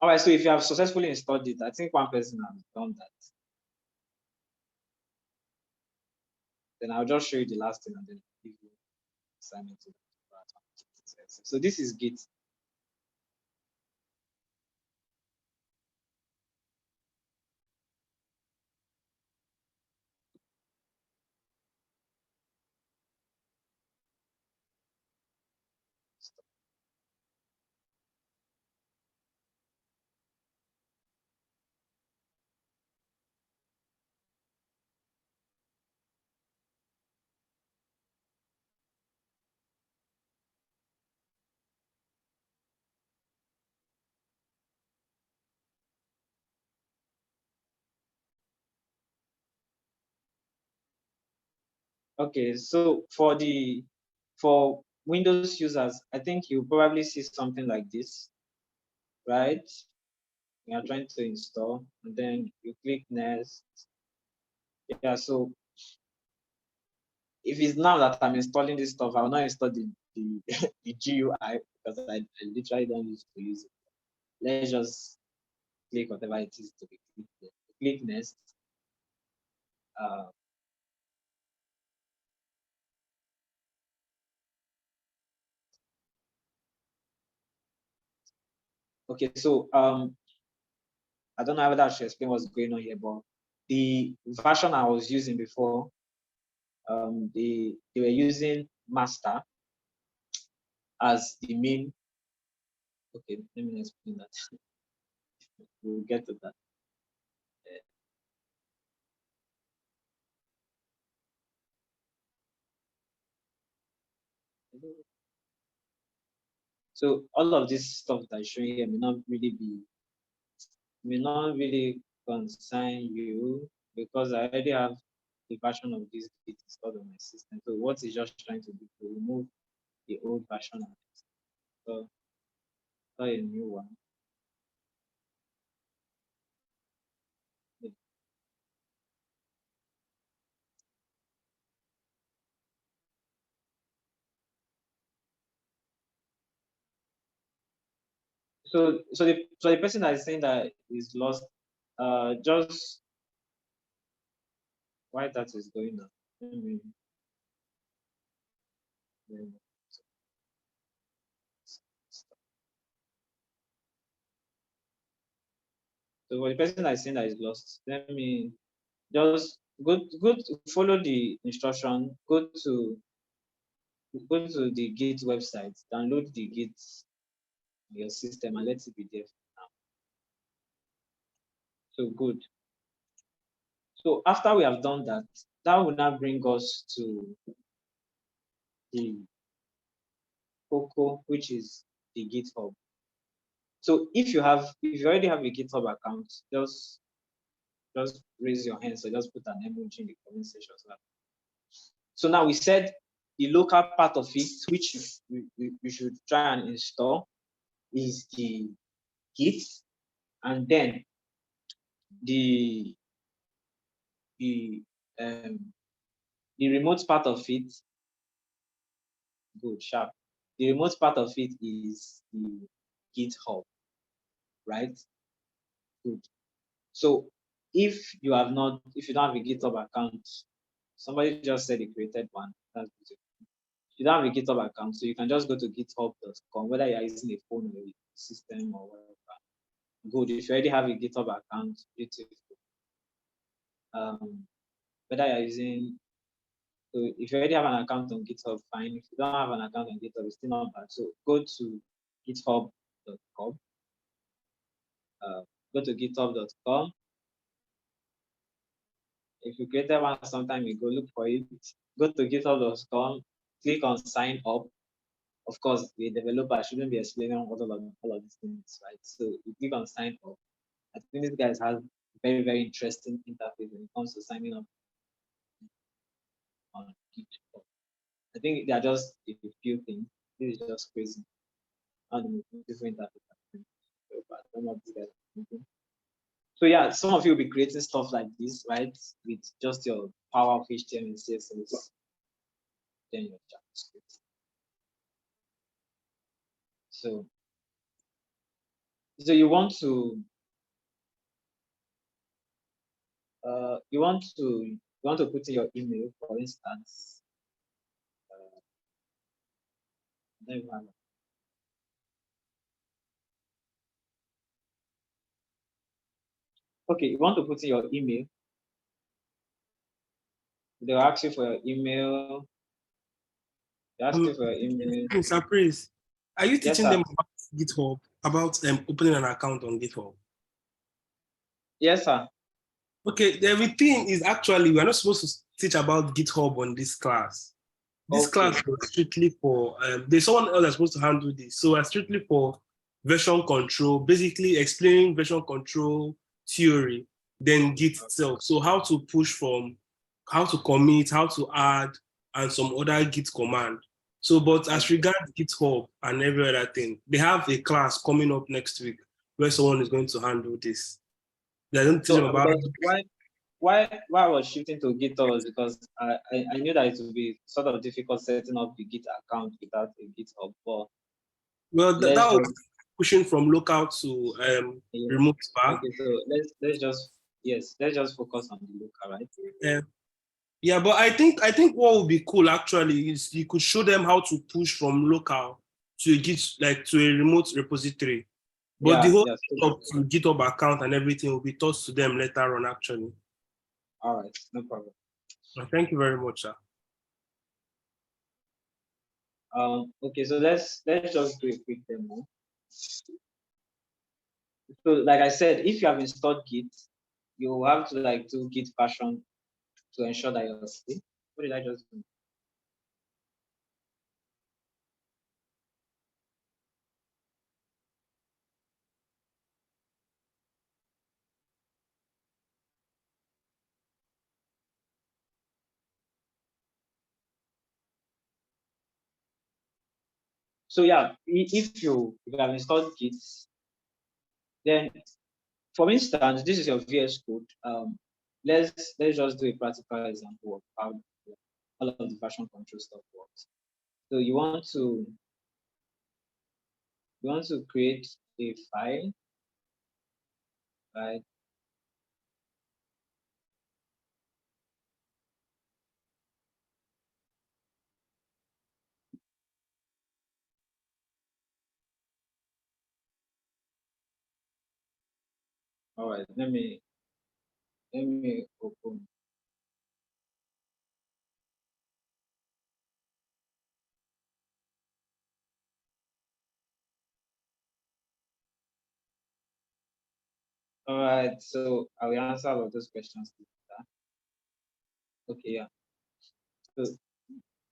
All right, so if you have successfully installed it, I think one person has done that. Then I'll just show you the last thing and then give you assignment to that. So this is Git. Okay, so for Windows users, I think you probably see something like this, right? You are trying to install, and then you click next. Yeah, so if it's now that I'm installing this stuff, I will not install the the GUI because I literally don't used to use it. Let's just click whatever it is to be clicked. Click next. Okay, so I don't know whether I should explain what's going on here, but the version I was using before, they were using master as the main. Okay, let me explain that. We'll get to that. So all of this stuff that I'm showing here may not really concern you because I already have the version of this bit installed on my system. So what it's just trying to do to remove the old version of it. So try a new one. So the person that is saying that is lost, just why that is going on. So for the person that is saying that is lost, let me just go to follow the instruction, go to the Git website, download the Git on your system and let it be there for now. So good. So after we have done that, that will now bring us to the Coco, which is the GitHub. So if you already have a GitHub account, just raise your hand. So just put an emoji in the comment section. So now we said the local part of it, which you should try and install, is the Git, and then the remote part of it. Good, sharp. The remote part of it is the GitHub, right? Good. So if you don't have a GitHub account, somebody just said he created one. That's beautiful. You don't have a GitHub account, so you can just go to github.com, whether you're using a phone or a system or whatever. Good. If you already have a GitHub account, beautiful. Whether you're using, so if you already have an account on GitHub, fine. If you don't have an account on GitHub, it's still not bad. So go to github.com. Go to github.com. If you created one sometime ago, look for it. Go to github.com, click on sign up. Of course, the developer shouldn't be explaining all of these things, right? So you click on sign up. I think these guys have very, very interesting interface when it comes to signing up on GitHub. I think they are just a few things. This is just crazy. Different interface. So yeah, some of you will be creating stuff like this, right? With just your power of HTML, CSS, then your JavaScript. So you want to put in your email, for instance. Okay, you want to put in your email. They'll ask you for your email. They ask you for your email. Mr. Praise, are you teaching them about GitHub, about opening an account on GitHub? Yes, sir. Okay, the thing is actually we're not supposed to teach about GitHub on this class. This class was strictly for there's someone else that's supposed to handle this. So it's strictly for version control, basically explaining version control theory, then Git itself. So how to push from, how to commit, how to add, and some other Git command. So, but as regards GitHub and every other thing, they have a class coming up next week where someone is going to handle this. They don't teach them about why I was shifting to GitHub was because I knew that it would be sort of difficult setting up the Git account without a GitHub. But Well, that let's was just pushing from local to yeah. remote spa. Okay, so let's just let's just focus on the local, right? Yeah. Yeah, but I think what would be cool actually is you could show them how to push from local to a Git, like to a remote repository. But the Yeah, whole yeah. setup to GitHub account and everything will be taught to them later on actually. All right, no problem. Thank you very much, sir. Okay, so let's just do a quick demo. So like I said, if you have installed Git, you have to like do Git version to ensure that you're safe. What did I just do? So yeah, if you have installed Git, then for instance, this is your VS Code. Let's just do a practical example of how all of the version control stuff works. So you want to create a file, right? All right, let me open. All right, so I will answer all of those questions later. Okay, yeah. So,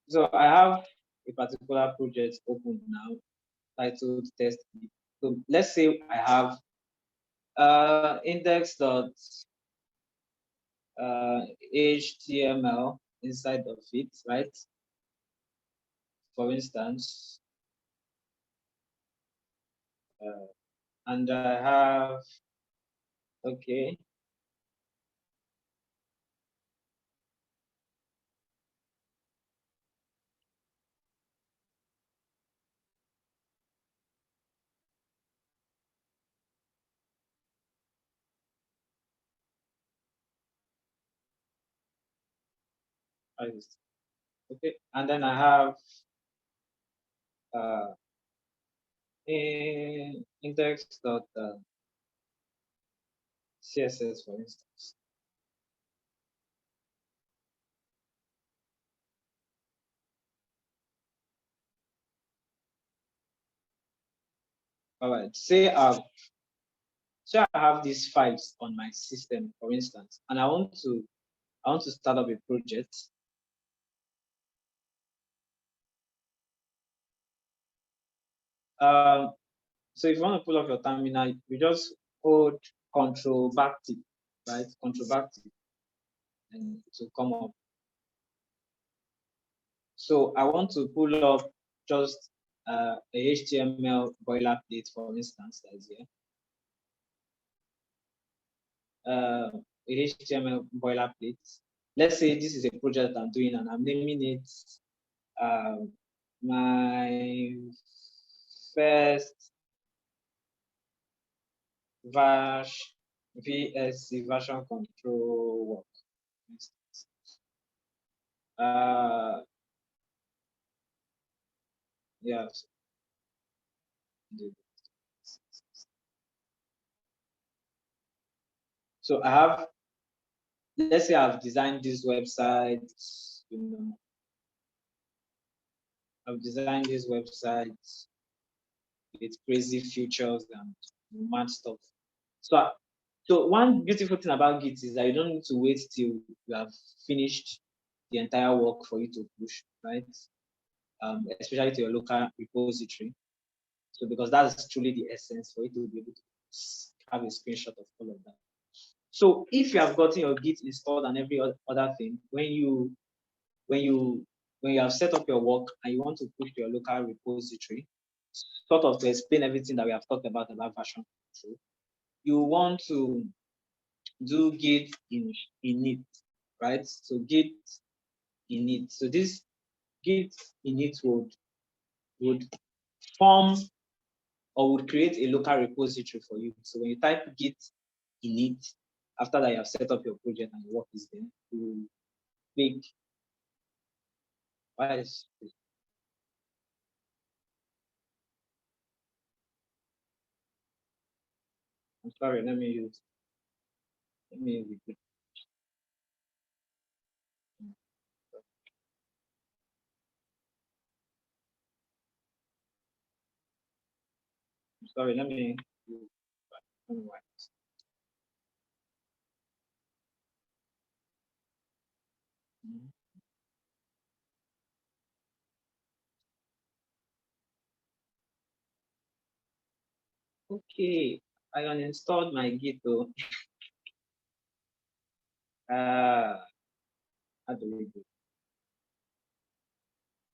so I have a particular project open now titled test. So let's say I have index dot HTML inside of it, right? For instance, and I have, okay, okay, and then I have uh, index dot CSS, for instance. All right, say I have these files on my system, for instance, and I want to start up a project. So if you want to pull up your terminal, you just hold Control Backtick, right? Control Backtick, and it will come up. So I want to pull up just a HTML boilerplate, for instance, that's here. A HTML boilerplate. Let's say this is a project I'm doing and I'm naming it my first VSC version control work. Yes. So I have, let's say I've designed this website, you know, I've designed this website with crazy features and mad stuff. So, so one beautiful thing about Git is that you don't need to wait till you have finished the entire work for you to push, right? Especially to your local repository. So because that's truly the essence for you to be able to have a screenshot of all of that. So if you have gotten your Git installed and every other thing, when you have set up your work and you want to push to your local repository, sort of to explain everything that we have talked about version control, you want to do git init, right? So git init. So this git init would form or would create a local repository for you. So when you type git init, after that you have set up your project and your work is there, you click. Why is this? I'm sorry, let me use it. I'm sorry, let me why. Okay, I uninstalled my Git though. How do we do?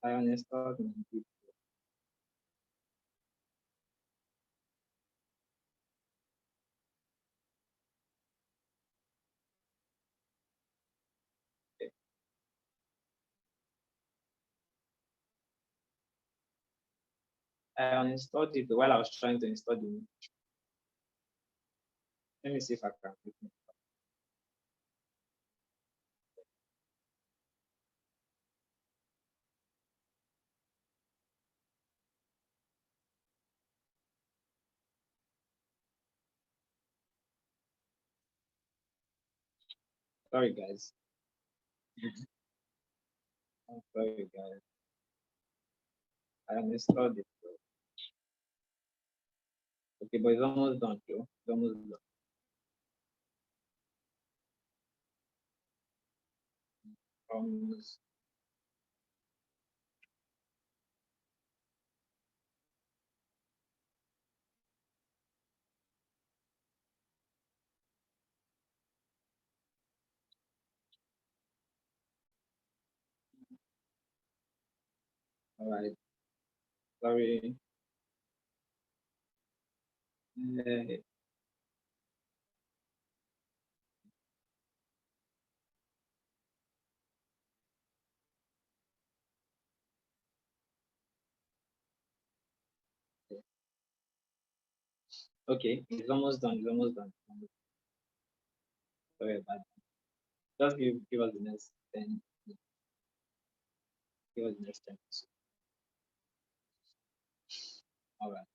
I uninstalled my Git. Okay. I uninstalled it while I was trying to install the. Let me see if I can. Sorry, guys. I'm sorry, guys. I uninstalled it. Okay, but it's almost done, Joe. It's almost done. Almost. All right. Sorry. Uh, okay, it's almost done. It's almost done. Sorry about that. Just give us the next 10. Give us the next 10. All right.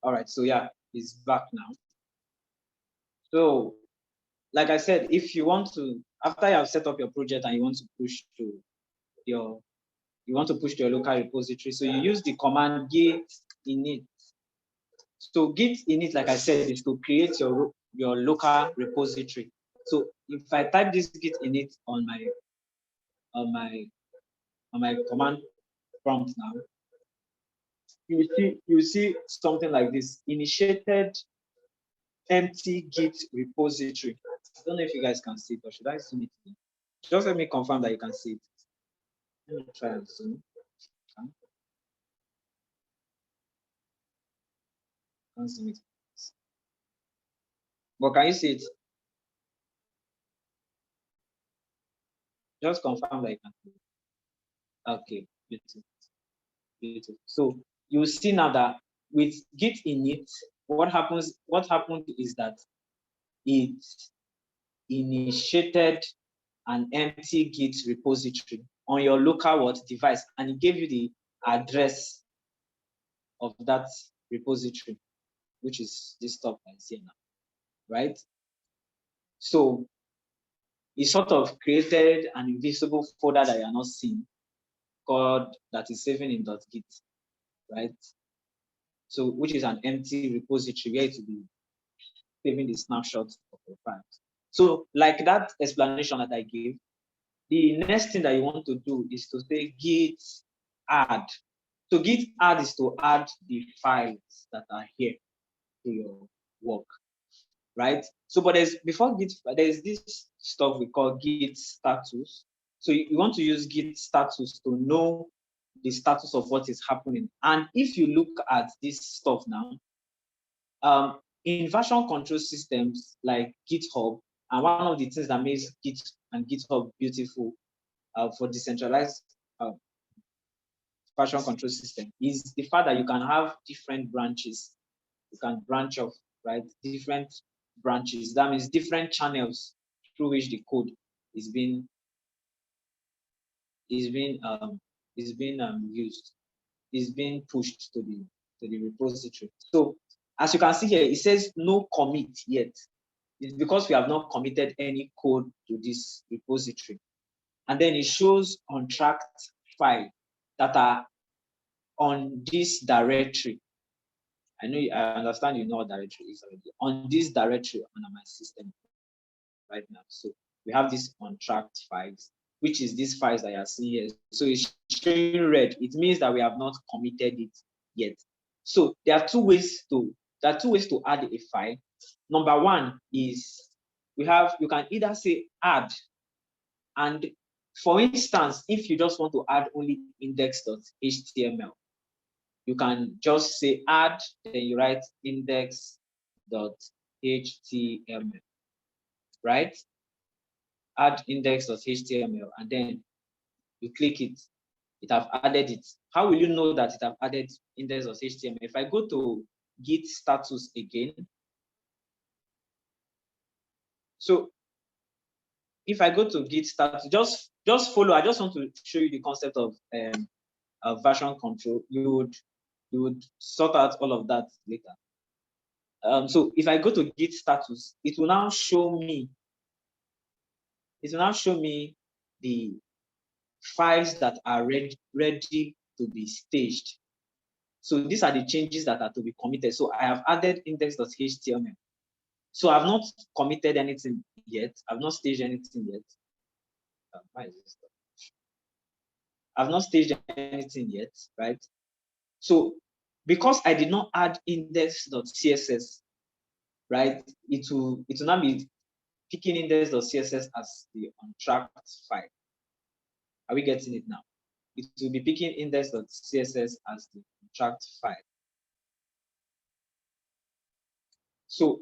All right. So yeah, it's back now. So like I said, if you want to, after you have set up your project and you want to push to your, you want to push to your local repository, so you use the command git init. So git init, like I said, is to create your local repository. So if I type this git init on my command prompt now, you will see something like this: initiated empty git repository. I don't know if you guys can see it, or should I zoom it? Just let me confirm that you can see it. Let me try and zoom. Can't zoom it. But can you see it? Just confirm that you can see it. Okay, beautiful. Beautiful. So you see now that with git init, what happened is that it initiated an empty git repository on your local device, and it gave you the address of that repository, which is this stuff I see now, right? So it sort of created an invisible folder that you are not seeing, called that is saving in .git, right? So which is an empty repository where it will be saving the snapshots of your files. So like that explanation that I gave, the next thing that you want to do is to say git add. So git add is to add the files that are here to your work, right? So, but before git, there's this stuff we call git status. So you want to use git status to know the status of what is happening. And if you look at this stuff now, in version control systems like GitHub, and one of the things that makes Git and GitHub beautiful for decentralized version control system is the fact that you can have different branches. You can branch off, right? Different branches. That means different channels through which the code is being used, is being pushed to the repository. So as you can see here, it says no commit yet. It's because we have not committed any code to this repository. And then it shows contract file that are on this directory. I understand you know what directory is already. On this directory on my system right now. So we have these contract files, which is these files that you are seeing here. So it's showing red. It means that we have not committed it yet. So there are two ways to add a file. Number one is you can either say add, and for instance, if you just want to add only index.html, you can just say add, then you write index.html, right? Add index.html, and then you click it. It have added it. How will you know that it have added index.html? If I go to git status again, so if I go to git status, just follow. I just want to show you the concept of version control. You would sort out all of that later. So if I go to git status, it will now show me. It will now show me the files that are ready to be staged. So these are the changes that are to be committed. So I have added index.html. So I've not committed anything yet. I've not staged anything yet. Why is this? I've not staged anything yet, right? So because I did not add index.css, right, it will now be picking index.css as the untracked file. Are we getting it now? It will be picking index.css as the untracked file. So,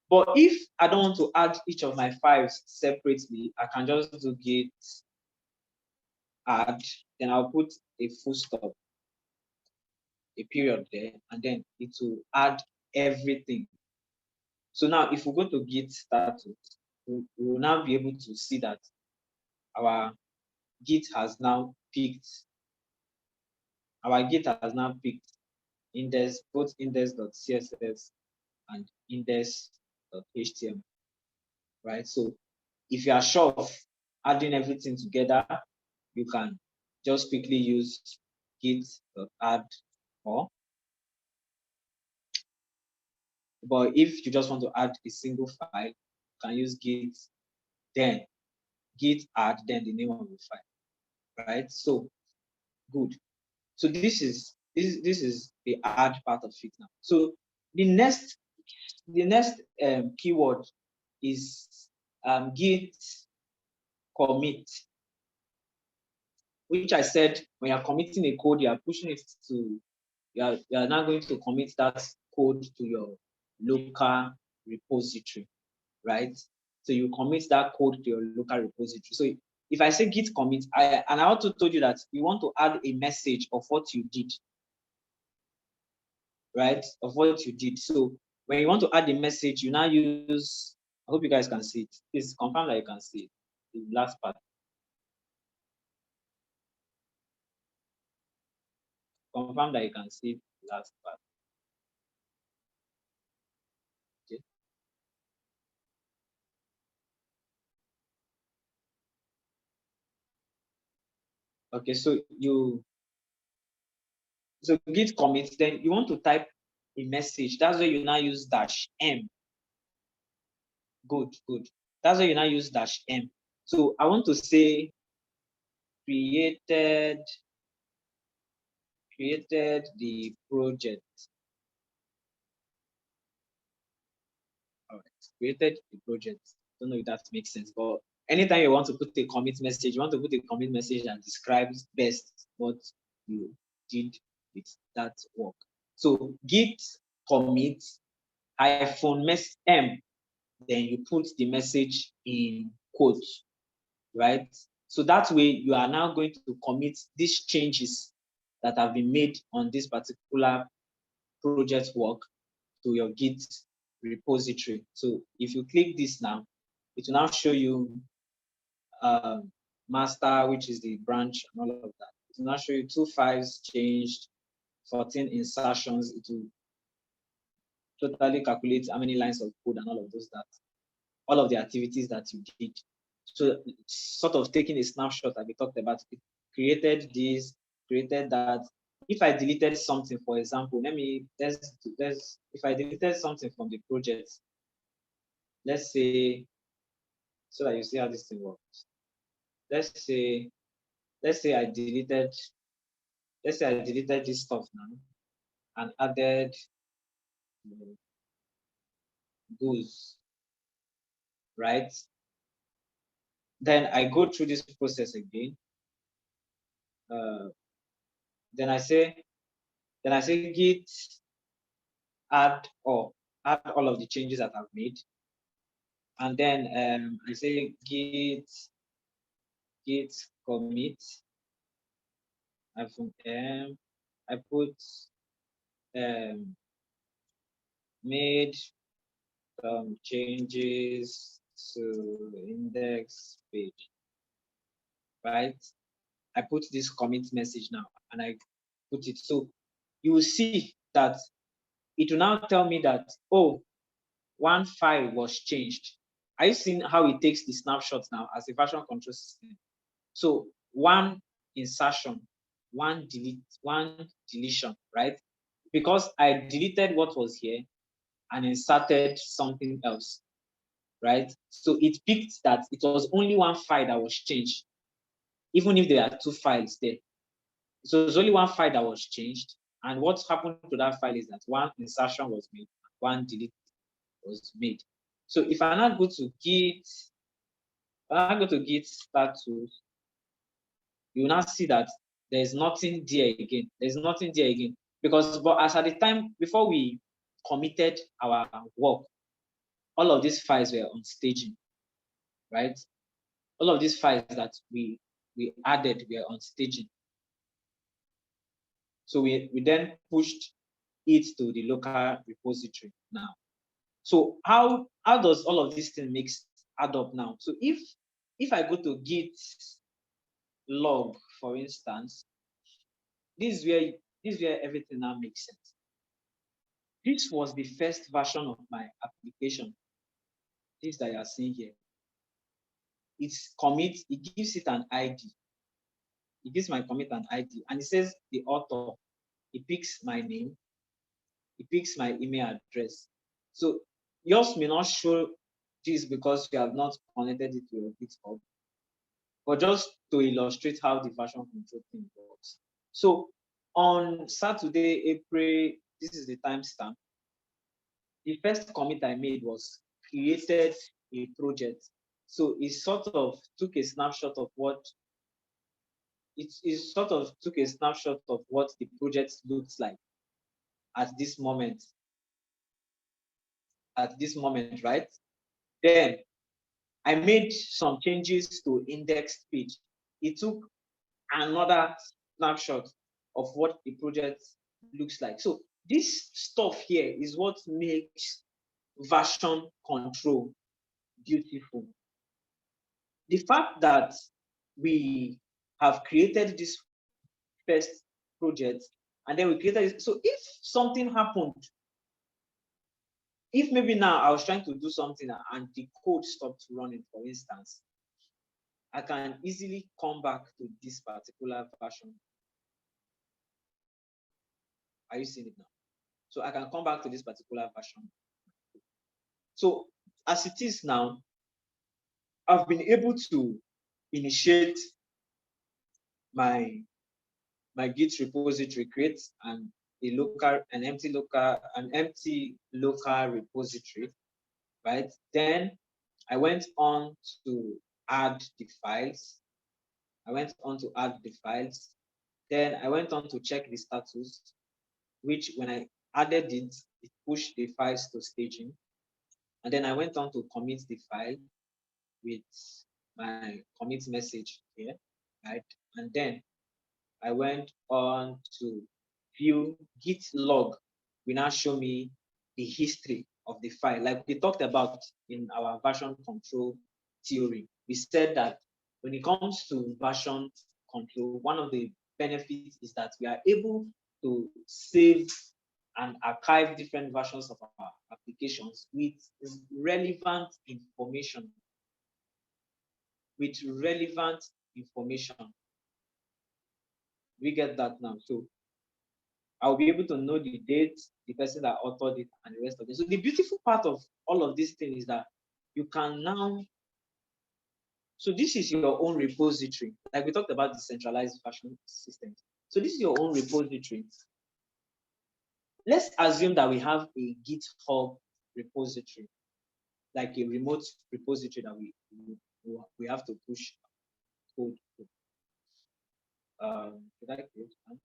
but if I don't want to add each of my files separately, I can just do git add, then I'll put a full stop, a period there, and then it will add everything. So now if we go to git status, we will now be able to see that our git has now picked both index.css and index.html, right? So if you are sure of adding everything together, you can just quickly use git.add or. But if you just want to add a single file, you can use git, then git add, then the name of the file, right? So good. So this is the add part of it now. So the next keyword is git commit, which I said when you're committing a code, you are pushing it to, you are now going to commit that code to your local repository, right? So you commit that code to your local repository. So if I say git commit, I also told you that you want to add a message of what you did, right? Of what you did. So when you want to add the message, you now use, I hope you guys can see it. Please confirm that you can see it, the last part. Confirm that you can see the last part. Okay. Okay, so git commit, then you want to type a message. That's where you now use -m. Good. That's where you now use -m. So I want to say created the project. All right, created the project. Don't know if that makes sense, but anytime you want to put a commit message, you want to put a commit message that describes best what you did with that work. So git commit -m, then you put the message in quotes, right? So that way you are now going to commit these changes that have been made on this particular project work to your Git repository. So if you click this now, it will now show you master, which is the branch and all of that. It will now show you 2 files changed, 14 insertions. It will totally calculate how many lines of code and all of those that, all of the activities that you did. So sort of taking a snapshot that we talked about, it created this, created that. If I deleted something, for example, if I deleted something from the project, let's say, so that you see how this thing works. Let's say I deleted this stuff now and added goose, right? Then I go through this process again. Then I say git add all of the changes that I've made. And then I say git commit -m. I put made some changes to index page, right? I put this commit message now and I put it. So you will see that it will now tell me that, oh, one file was changed. Are you seeing how it takes the snapshot now as a version control system? So one insertion, one deletion, right? Because I deleted what was here and inserted something else, right? So it picked that it was only one file that was changed, even if there are 2 files there. So there's only one file that was changed. And what happened to that file is that one insertion was made, one delete was made. So if I now go to git start tools, you will now see that there's nothing there again. There's nothing there again. But as at the time before we committed our work, all of these files were on staging, right? All of these files that we added were on staging. So we then pushed it to the local repository now. So how does all of these things add up now? So if I go to git log, for instance, this is where everything now makes sense. This was the first version of my application, this that you are seeing here. It's commit, it gives it an ID. It gives my commit an ID, and it says the author. It picks my name, it picks my email address. So yours may not show this because you have not connected it to your GitHub, but just to illustrate how the version control thing works. So on Saturday, April, this is the timestamp. The first commit I made was created a project. So it sort of took a snapshot of what the project looks like at this moment, right? Then I made some changes to index page. It took another snapshot of what the project looks like. So this stuff here is what makes version control beautiful. The fact that we have created this first project and then we created it. So if something happened, if maybe now I was trying to do something and the code stopped running, for instance, I can easily come back to this particular version. Are you seeing it now? So I can come back to this particular version. So as it is now, I've been able to initiate my Git repository, create an empty local repository, right? Then I went on to add the files. Then I went on to check the status, which when I added it, it pushed the files to staging. And then I went on to commit the file with my commit message here, right? And then I went on to view git log. Will now show me the history of the file. Like we talked about in our version control theory, we said that when it comes to version control, one of the benefits is that we are able to save and archive different versions of our applications with relevant information. With relevant information. We get that now. So I'll be able to know the date, the person that authored it, and the rest of it. So the beautiful part of all of these things is that you can now, so this is your own repository. Like we talked about decentralized version systems. So this is your own repository. Let's assume that we have a GitHub repository, like a remote repository that we have to push code to. Did I create one?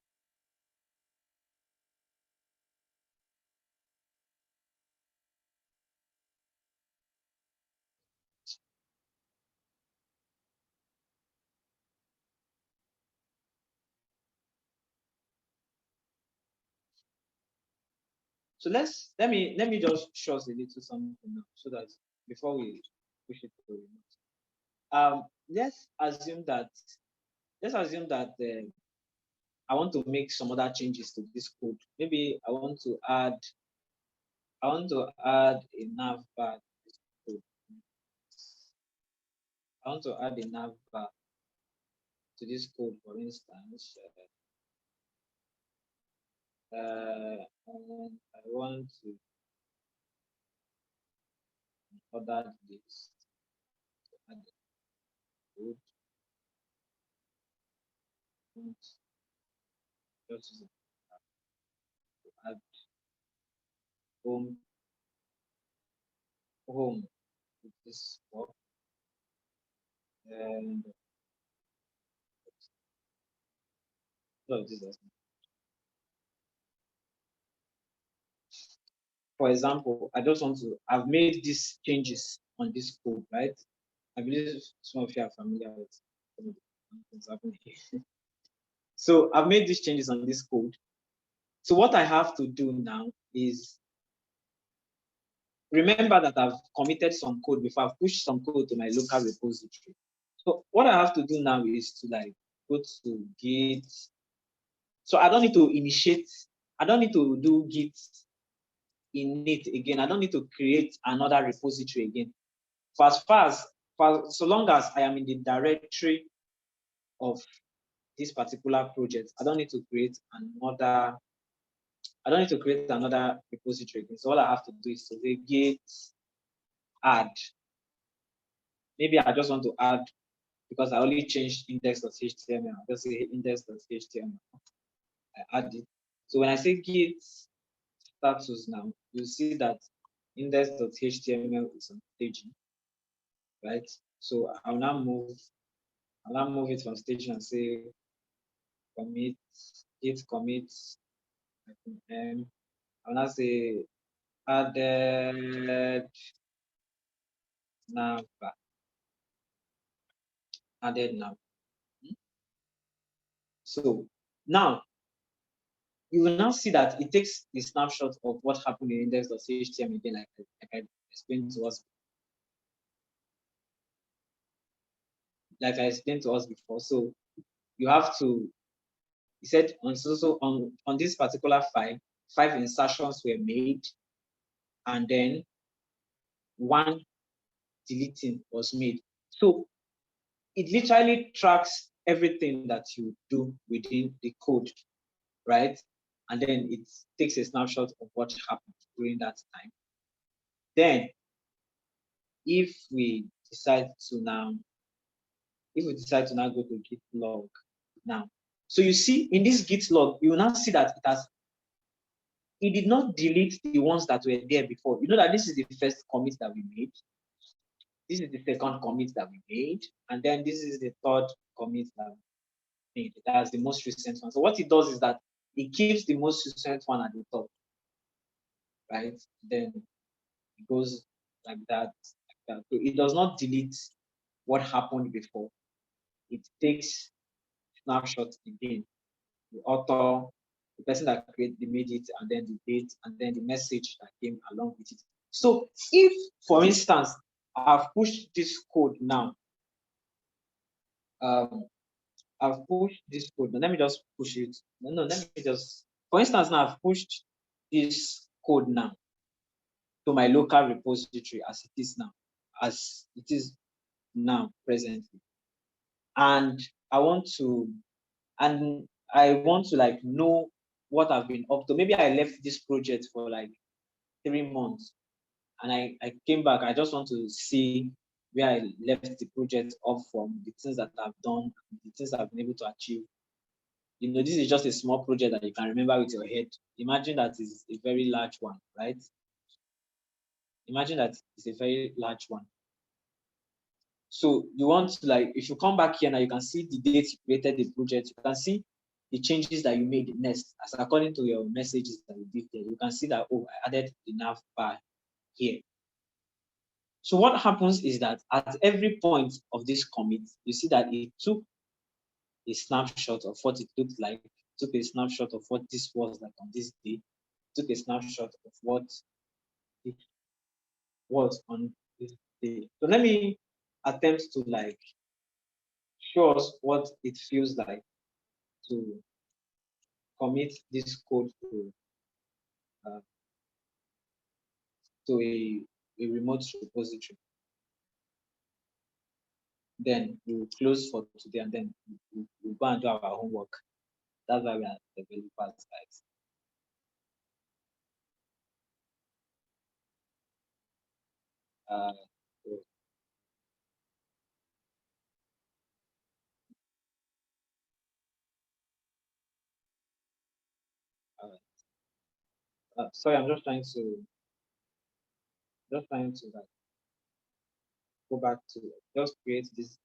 So let me just show us a little something now, so that before we push it to remote. Let's assume that I want to make some other changes to this code. Maybe I want to add a nav bar to this code. I want to add a nav bar to this code, for instance. And I want to order this to add the code. Just to add home with this work, and no, this doesn't. For example, I just want to, I've made these changes on this code, right? I believe some of you are familiar with some of the things happening here. So I've made these changes on this code. So what I have to do now is, remember that I've committed some code before. I've pushed some code to my local repository. So what I have to do now is to like go to Git. So I don't need to initiate, I don't need to do Git init again. I don't need to create another repository again. For so long as I am in the directory of this particular project, I don't need to create another repository again. So all I have to do is to say git add. Maybe I just want to add, because I only changed index.html. I just say index.html. I add it. So when I say git status now, you see that index.html is on staging, right? So I'll now move it from staging and say commit, git commit. I'll now say added nav. Added nav. So now you will now see that it takes the snapshot of what happened in index.html again, like I explained to us. Like I explained to us before. So you have to, he said on this particular file, 5 insertions were made, and then 1 deleting was made. So it literally tracks everything that you do within the code, right? And then it takes a snapshot of what happened during that time. Then, if we decide to now go to git log now, so you see in this git log, you will now see that it did not delete the ones that were there before. You know that this is the first commit that we made. This is the second commit that we made, and then this is the third commit that we made. That's the most recent one. So what it does is that it keeps the most recent one at the top, right? Then it goes like that, like that. So it does not delete what happened before. It takes snapshots again. The author, the person that made it, and then the date, and then the message that came along with it. So if, for instance, I've pushed this code now, I've pushed this code. Now, let me just push it. No, let me just, for instance, now I've pushed this code now to my local repository as it is now presently. And I want to like know what I've been up to. Maybe I left this project for like 3 months and I came back. I just want to see where I left the project off from, the things that I've done, the things I've been able to achieve. You know, this is just a small project that you can remember with your head. Imagine that is a very large one, right? Imagine that it's a very large one. So you want to, like, if you come back here now, you can see the date you created the project. You can see the changes that you made next, as according to your messages that you did there. You can see that, oh, I added the nav bar here. So what happens is that at every point of this commit, you see that it took a snapshot of what it looked like, took a snapshot of what this was like on this day, took a snapshot of what it was on this day. So let me attempt to like show us what it feels like to commit this code to a remote repository. Then we will close for today and then we'll go and do our homework. That's why we are developers, guys. So, sorry, I'm just trying to like go back to just create this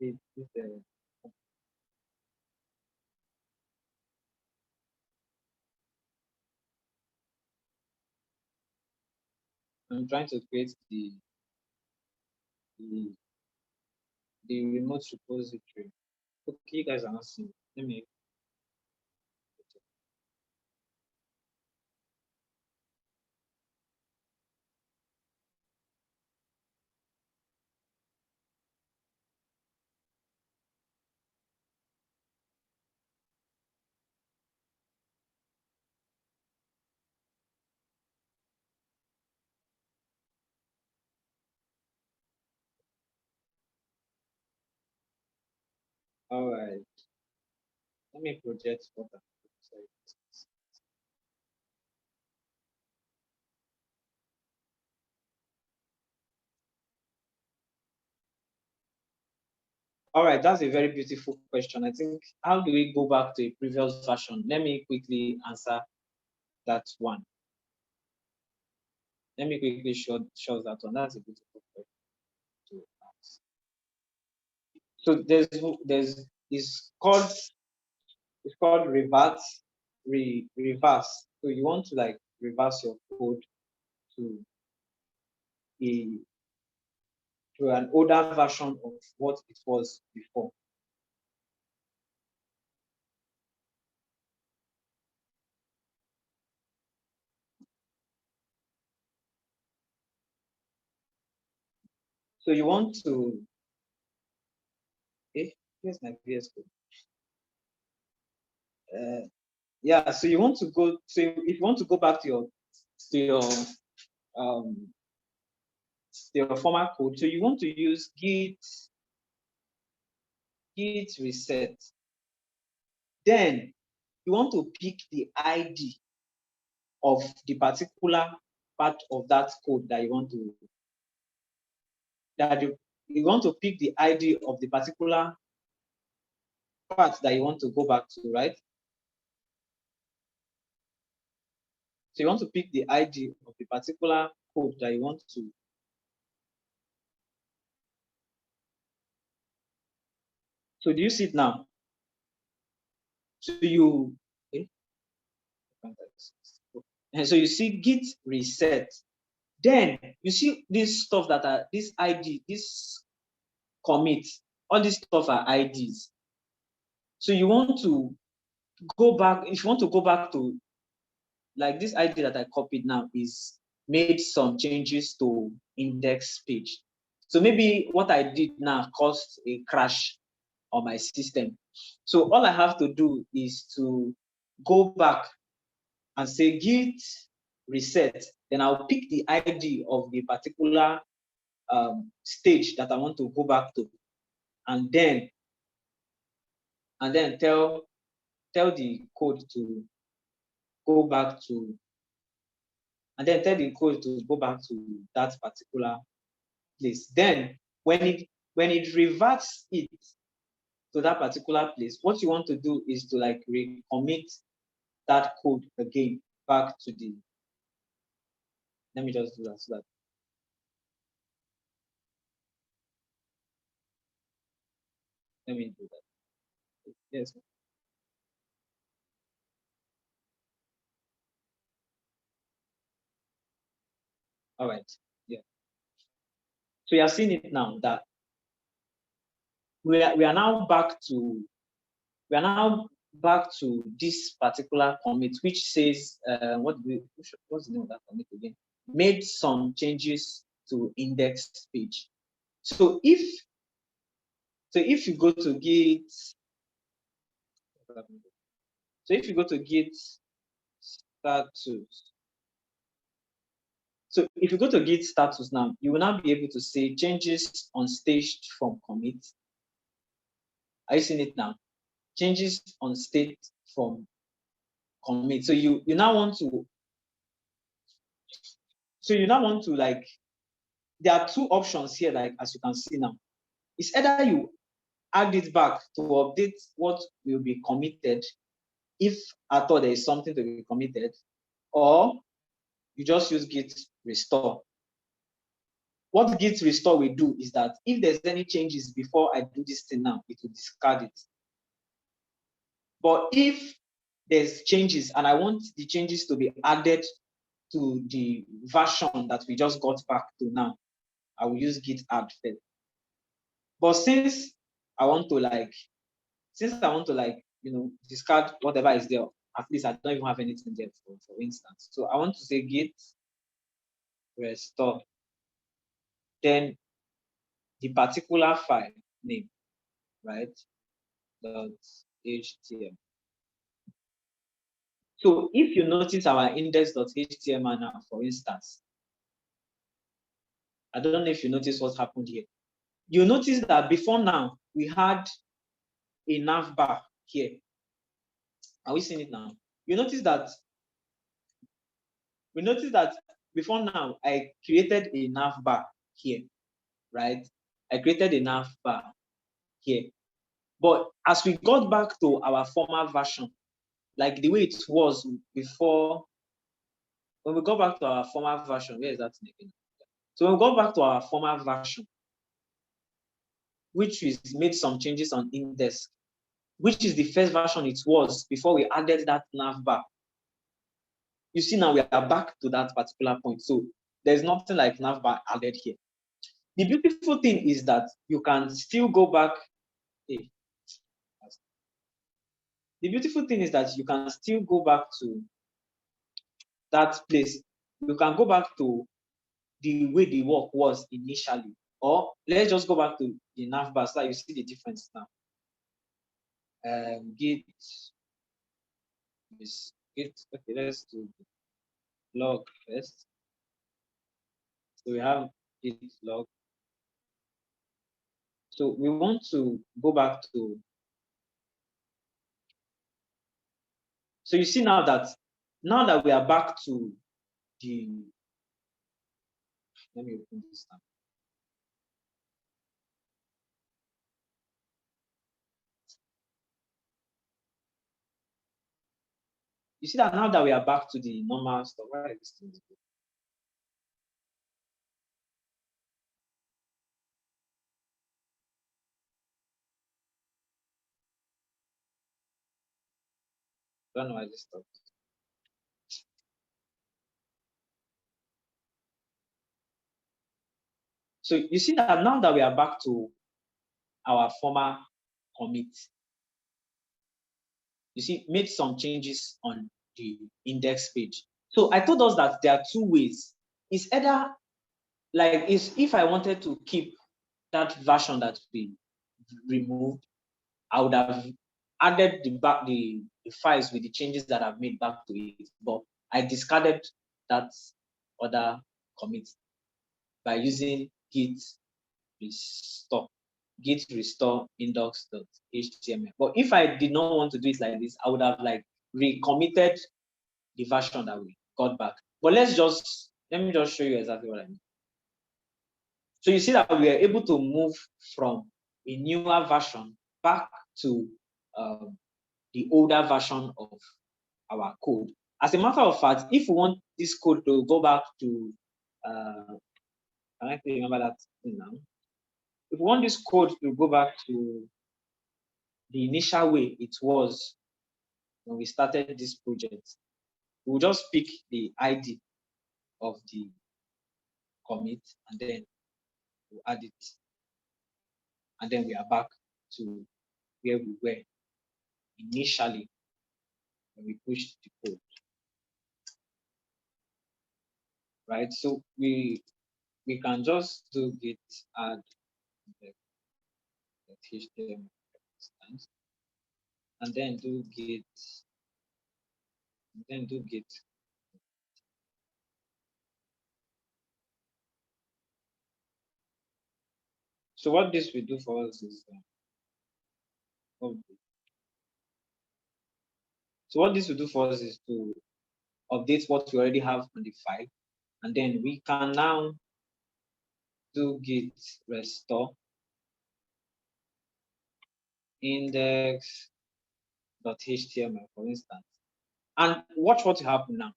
this I'm trying to create the, the remote repository. Okay, you guys are not seeing. Let me. All right. Let me project what I'm sorry. All right, that's a very beautiful question. I think, how do we go back to a previous version? Let me quickly answer that one. Let me quickly show that one. That's a beautiful question to ask. So it's called reverse. So you want to like reverse your code to a to an older version of what it was before. So you want to, here's my VS Code. Yeah, so you want to go, so if you want to go back to your um your former code, so you want to use git reset. Then you want to pick the ID of the particular part of that code that you want to you want to pick the ID of the particular part that you want to go back to, right? So you want to pick the ID of the particular code that you want to So do you see it now? So you, okay. And so you see git reset. Then you see this stuff that are this ID, this commit, all this stuff are IDs. So you want to go back, if you want to go back to, like this ID that I copied now is made some changes to index page. So maybe what I did now caused a crash on my system. So all I have to do is to go back and say git reset. Then I'll pick the ID of the particular stage that I want to go back to, and then tell the code to go back to, and then tell the code to go back to that particular place. Then when it reverts it to that particular place, what you want to do is to like recommit that code again back to the, let me just do that so that, let me do that. Yes. All right. Yeah. So you are seeing it now that we are now back to this particular commit, which says what's the name of that commit again? Made some changes to index page. So if you go to git, status, so if you go to git status now, you will now be able to say changes on stage from commit. Are you seeing it now? Changes on state from commit. So you now want to, like, there are two options here, like as you can see now. It's either you add it back to update what will be committed if at all there is something to be committed, or you just use git restore. What git restore will do is that if there's any changes before I do this thing now, it will discard it. But if there's changes and I want the changes to be added to the version that we just got back to now, I will use git add first. But since I want to like, discard whatever is there, at least I don't even have anything there for instance. So I want to say git restore, then the particular file name, right? .html. So if you notice our index.html now, for instance, I don't know if you notice what happened here. You notice that before now, we had a nav bar here. Are we seeing it now? We notice that before now, I created a nav bar here, right? I created a nav bar here. But as we got back to our former version, like the way it was before, when we go back to our former version, where is that again? So when we go back to our former version, which is made some changes on index, which is the first version it was before we added that nav bar. You see now we are back to that particular point. So there's nothing like nav bar added here. The beautiful thing is that you can still go back. Hey, the beautiful thing is that you can still go back to that place. You can go back to the way the work was initially, or let's just go back to the nav bar so you see the difference now. Git is git. Okay, let's do log first. So we have git log. So we want to go back to. So you see now that we are back to the. Let me open this now. You see that now that we are back to the normal stuff, right? Don't know why this stopped. So you see that now that we are back to our former commit, you see, made some changes on the index page. So I told us that there are two ways. It's either like if I wanted to keep that version that we removed, I would have added the files with the changes that I've made back to it, but I discarded that other commit by using git restore index.html. But if I did not want to do it like this, I would have like recommitted the version that we got back. But let me just show you exactly what I mean. So you see that we are able to move from a newer version back to the older version of our code. As a matter of fact, if we want this code to go back to, can I remember that thing now? If we want this code to go back to the initial way it was when we started this project, we'll just pick the ID of the commit and then we'll add it. And then we are back to where we were initially when we pushed the code. Right? So we can just do git add the HTML instance and then do git So what this will do for us is to update what we already have on the file, and then we can now do git restore index.html, for instance, and watch what will happen now.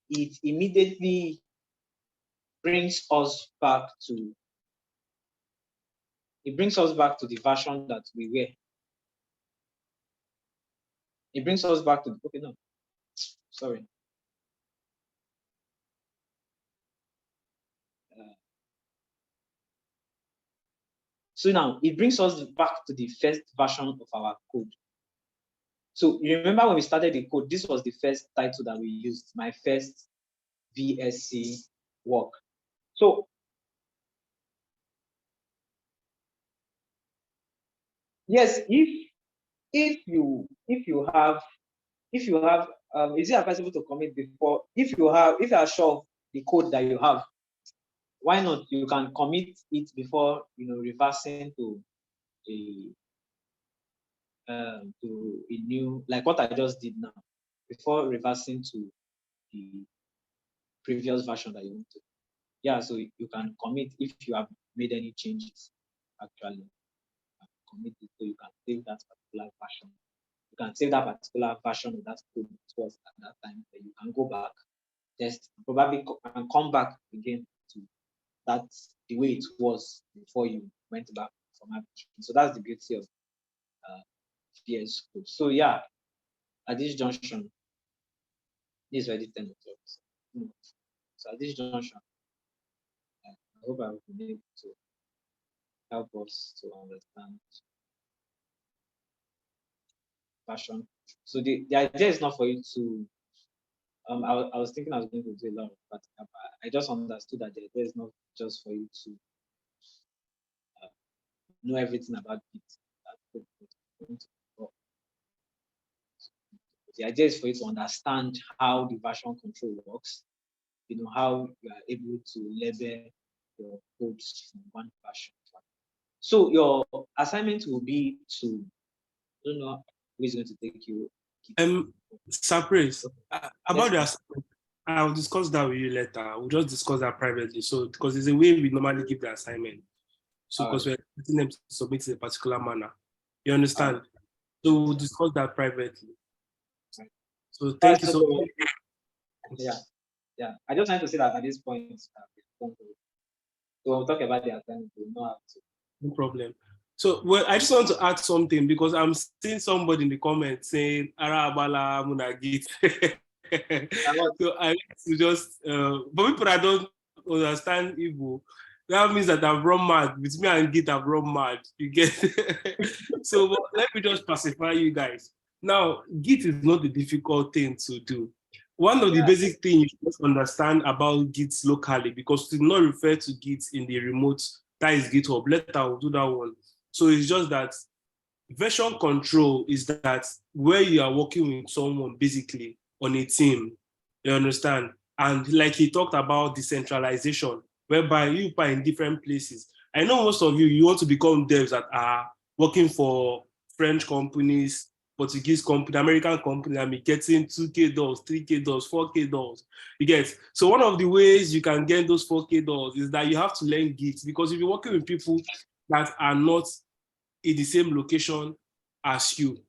It immediately brings us back to the version that we were. It brings us back to sorry. So now it brings us back to the first version of our code. So you remember when we started the code, this was the first title that we used, my first VSC work. So yes, if you have, is it advisable to commit before? If you are sure of the code that you have, why not? You can commit it before reversing to a new, like what I just did now, before reversing to the previous version that you want to. Yeah, so you can commit if you have made any changes. Actually, commit it so you can save that particular version. You can save that particular version of that code it was at that time. Then you can go back, test, probably and come back again to that the way it was before you went back from application. So that's the beauty of VS Code. So yeah, at this junction, this is already 10 o'clock. So at this junction, I hope I will be able to help us to understand version. So the idea is not for you to I was thinking I was going to do a lot of practical, but I just understood that the idea is not just for you to know everything about it. The idea is for you to understand how the version control works, how you are able to label your codes from one version. So your assignment will be to, I don't know who is going to take you. Surprise. About the assignment, I'll discuss that with you later. We'll just discuss that privately. So, because it's a way we normally give the assignment. So, because we're letting them submit in a particular manner. You understand? So, we'll discuss that privately. So, thank you so much. Yeah. I just wanted to say that at this point, so we'll talk about the assignment. We'll know how to. No problem. So, well, I just want to add something because I'm seeing somebody in the comments saying Arabala Munagit. So I need to just, but people that don't understand Igbo, that means that I've run mad. With me and Git, I've run mad. You get? So but let me just pacify you guys. Now, Git is not a difficult thing to do. One of the basic things you must understand about Git locally, because to not refer to Git in the remote, that is GitHub. Later, I'll do that one. So it's just that version control is that where you are working with someone basically on a team, you understand? And like he talked about decentralization, whereby you are in different places. I know most of you want to become devs that are working for French companies, Portuguese company, American company, and be getting $2K, $3K, $4K. You get? So one of the ways you can get those $4K is that you have to learn Git, because if you're working with people that are not in the same location as you,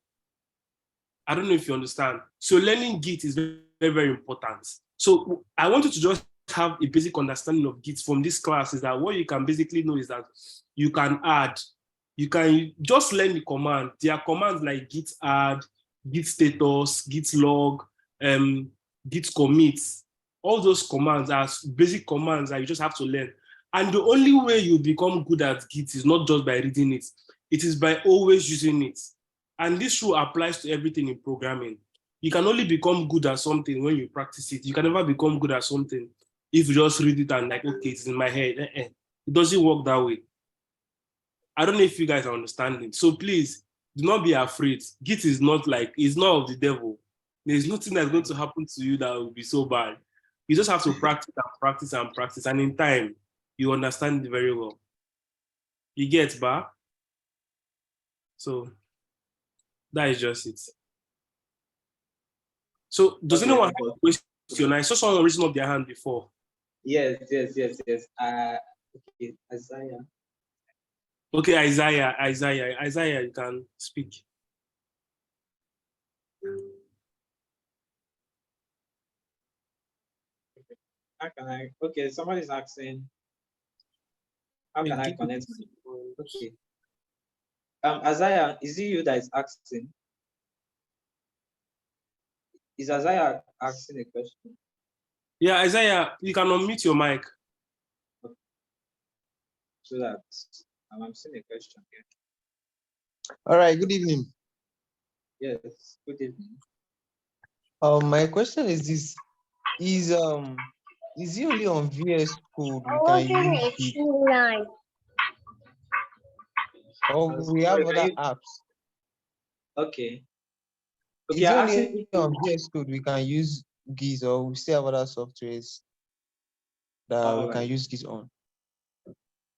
I don't know if you understand. So learning Git is very, very important. So I want you to just have a basic understanding of Git from this class. Is that what you can basically know is that you can add, you can just learn the command. There are commands like git add, git status, git log, git commit. All those commands are basic commands that you just have to learn. And the only way you become good at Git is not just by reading it. It is by always using it. And this rule applies to everything in programming. You can only become good at something when you practice it. You can never become good at something if you just read it and like, okay, it's in my head. It doesn't work that way. I don't know if you guys are understanding. So please, do not be afraid. Git is not like, it's not of the devil. There's nothing that's going to happen to you that will be so bad. You just have to practice and practice and practice. And in time, you understand it very well. You get, ba? So that is just it. So does anyone have a question? I saw someone raising up their hand before. Yes. Okay, Isaiah. Okay, Isaiah, you can speak. How can I? Okay, somebody's asking, how can I connect? Okay. Isaiah, is it you that is asking? Is Isaiah asking a question? Yeah, Isaiah, you can unmute your mic. Okay. So that I'm seeing a question here. All right, good evening. Yes, good evening. My question is this: is it only on VS Code we can use Git, or we have other apps? Okay. Is it only on VS Code we can use Git, or we still have other softwares that we can use Git on?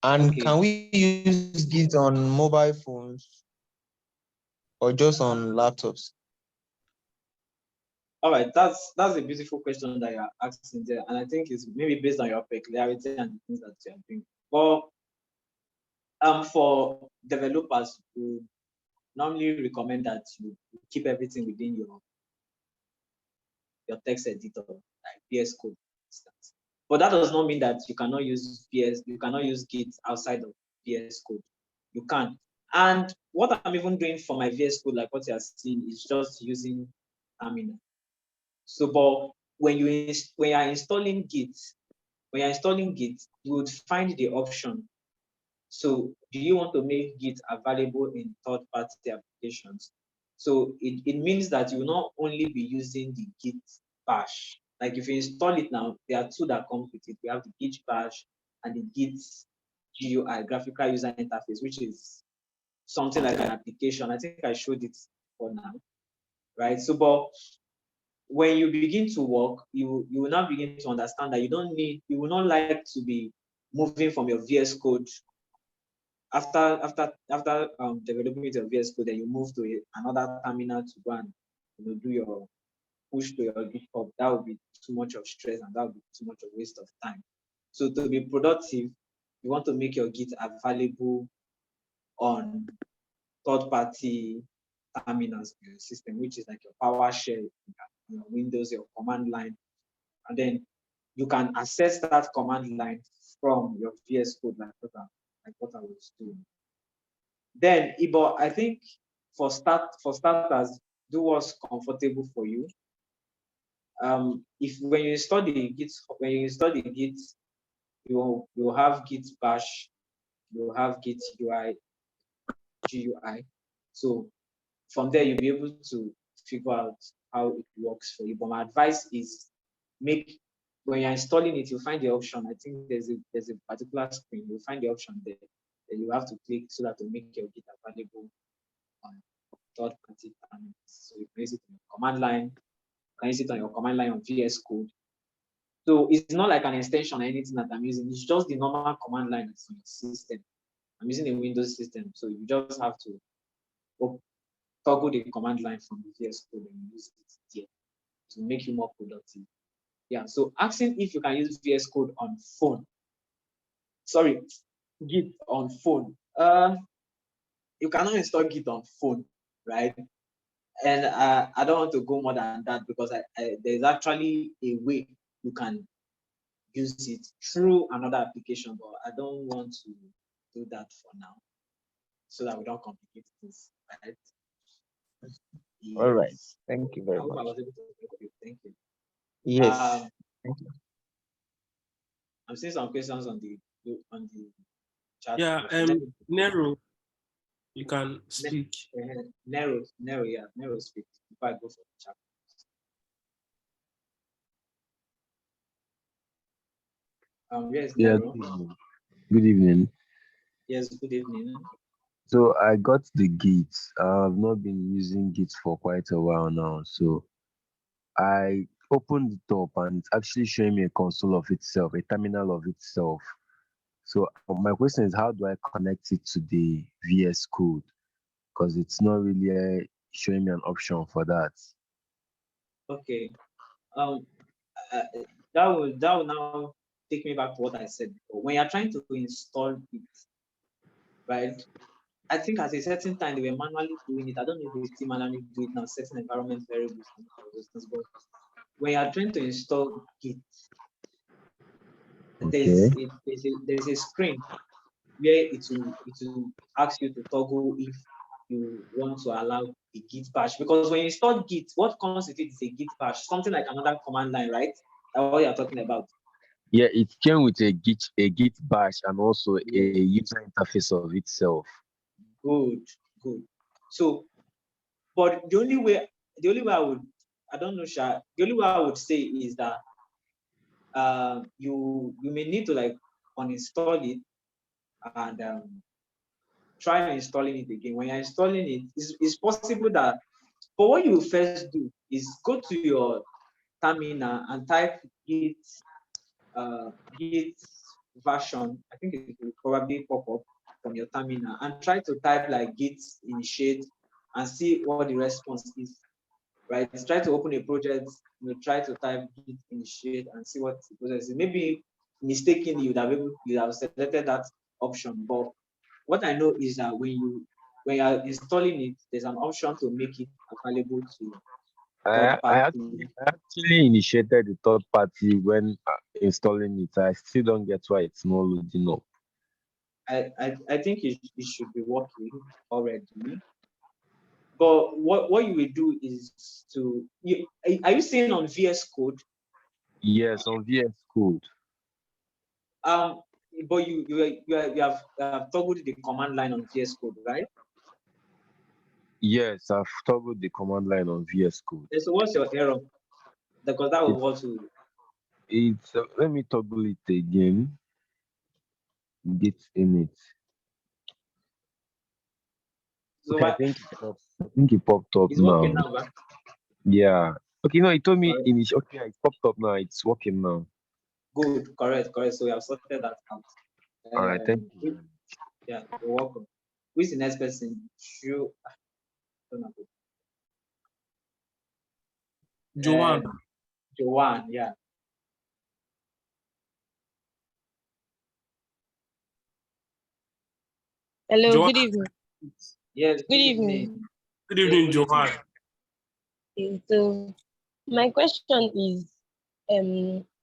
And can we use Git on mobile phones or just on laptops? All right, that's a beautiful question that you're asking there, and I think it's maybe based on your peculiarity and the things that you're doing. But for developers, we normally recommend that you keep everything within your text editor, like VS Code, for instance. But that does not mean that you cannot use Git outside of VS Code. You can. And what I'm even doing for my VS Code, like what you are seeing, is just using Terminal. So, but when you are installing Git, you would find the option. So, do you want to make Git available in third-party applications? So it means that you will not only be using the Git bash. Like if you install it now, there are two that come with it. We have the Git bash and the Git GUI, graphical user interface, which is something like an application. I think I showed it for now, right? So, but when you begin to work, you will now begin to understand that you will not like to be moving from your VS Code after developing your VS Code, then you move to another terminal to go and do your push to your GitHub. That would be too much of stress and that would be too much of waste of time. So to be productive, you want to make your Git available on third-party terminals in your system, which is like your PowerShell, your Windows, your command line, and then you can access that command line from your VS Code, like what I was doing. Then, Ibo, I think for starters, do what's comfortable for you. If when you study Git, you have Git Bash, you have Git UI, GUI. So from there, you'll be able to figure out how it works for you. But my advice is when you're installing it, you'll find the option. I think there's a particular screen. You'll find the option there that you have to click so that to make your Git available on third-party panels. So you can use it on your command line. You can use it on your command line on VS Code. So it's not like an extension or anything that I'm using. It's just the normal command line that's on your system. I'm using a Windows system, so you just have to toggle the command line from the VS Code and use it here to make you more productive. Yeah, so asking if you can use VS Code on phone. Sorry, Git on phone. You cannot install Git on phone, right? And I don't want to go more than that because there's actually a way you can use it through another application, but I don't want to do that for now so that we don't complicate things, right? Yes. All right. Thank you very much. I was able to help you. Thank you. Yes. Thank you. I'm seeing some questions on the chat. Yeah, Nero, you can speak. Nero, speak before I go for the chat. Yes, Yeah, Nero. good evening. Yes, good evening. So I got the Git. I've not been using Git for quite a while now. So I opened it up and it's actually showing me a console of itself, a terminal of itself. So my question is, how do I connect it to the VS Code? Because it's not really showing me an option for that. Okay. That will now take me back to what I said before. When you're trying to install it, right? I think at a certain time they were manually doing it. I don't know if they still manually do it now, setting environment variables and all those things. But when you're trying to install Git, there's a screen where it will ask you to toggle if you want to allow a Git bash. Because when you install Git, what comes with it is a Git bash, something like another command line, right? That's what you're talking about. Yeah, it came with a Git bash and also a user interface of itself. Good. So, but the only way I don't know, Sha, the only way I would say is that you may need to like uninstall it and try installing it again. When you're installing it, it's possible that, but what you first do is go to your terminal and type Git version. I think it will probably pop up from your terminal and try to type like Git initiate and see what the response is. Right? Try to open a project, try to type Git initiate and see what the process is. Maybe mistakenly you'd have selected that option. But what I know is that when you are installing it, there's an option to make it available to I actually initiated the third party when installing it. I still don't get why it's not loading up. I think it should be working already. But what you will do is are you saying on VS Code? Yes, on VS Code. But you have toggled the command line on VS Code, right? Yes, I've toggled the command line on VS Code. So what's your error? Because that was what to. It's let me toggle it again. Get in it. So okay, I think it popped up it's now. working now, right? Yeah. Okay, no, it told me okay, it popped up now. It's working now. Good, correct. So we have sorted that out. All right, thank you. Yeah, you're welcome. Who is the next person? Joanne. Joanne, yeah. Hello, Joanne. good evening. Yes, good evening. Good evening, Joanne. Okay, so my question is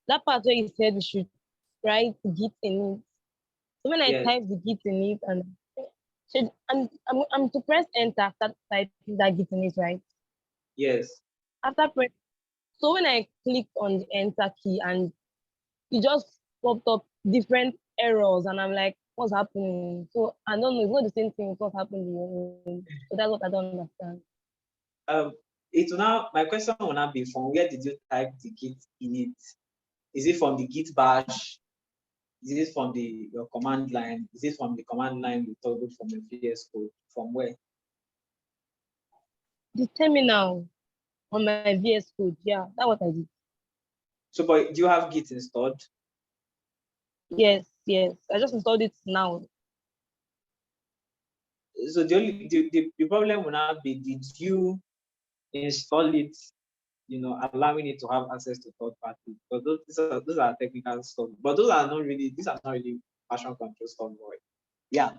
that part where you said we should write Git in it. So when I type the Git in it and I'm to press enter after typing that Git in it, right? Yes. After press, so when I clicked on the enter key and it just popped up different errors, and I'm like, what's happening? So I don't know, it's not the same thing with what's happening. So that's what I don't understand. It will now, my question will now be, from where did you type the Git init? Is it from the Git bash? Is it from your command line? Is it from the command line you toggled from the VS Code? From where? The terminal on my VS Code, yeah, that's what I did. So, but do you have Git installed? Yes, I just installed it now. So the problem will now be, did you install it, allowing it to have access to third party? But those are technical stuff. But these are not really version control stuff. Right? Yeah.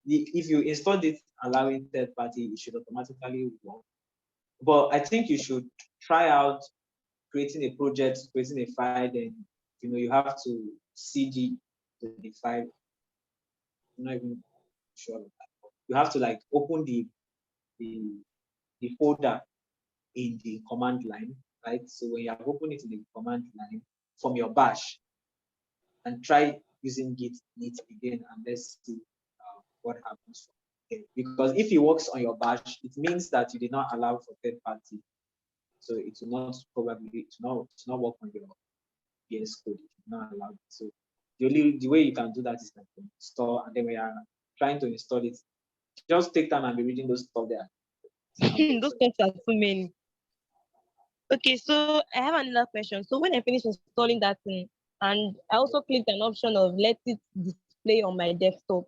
If you installed it allowing third party, it should automatically work. But I think you should try out creating a project, creating a file, then you have to cd to the file. I'm not even sure of that. You have to like open the folder in the command line, right? So when you have opened it in the command line from your bash, and try using Git init again, and let's see what happens. Because if it works on your bash, it means that you did not allow for third party. So it will not work on your VS Code. It will not allow it. So the way you can do that is like to install, and then when you are trying to install it, just take time and be reading those stuff there. Those things are too many. Okay, so I have another question. So when I finish installing that thing, and I also clicked an option of let it display on my desktop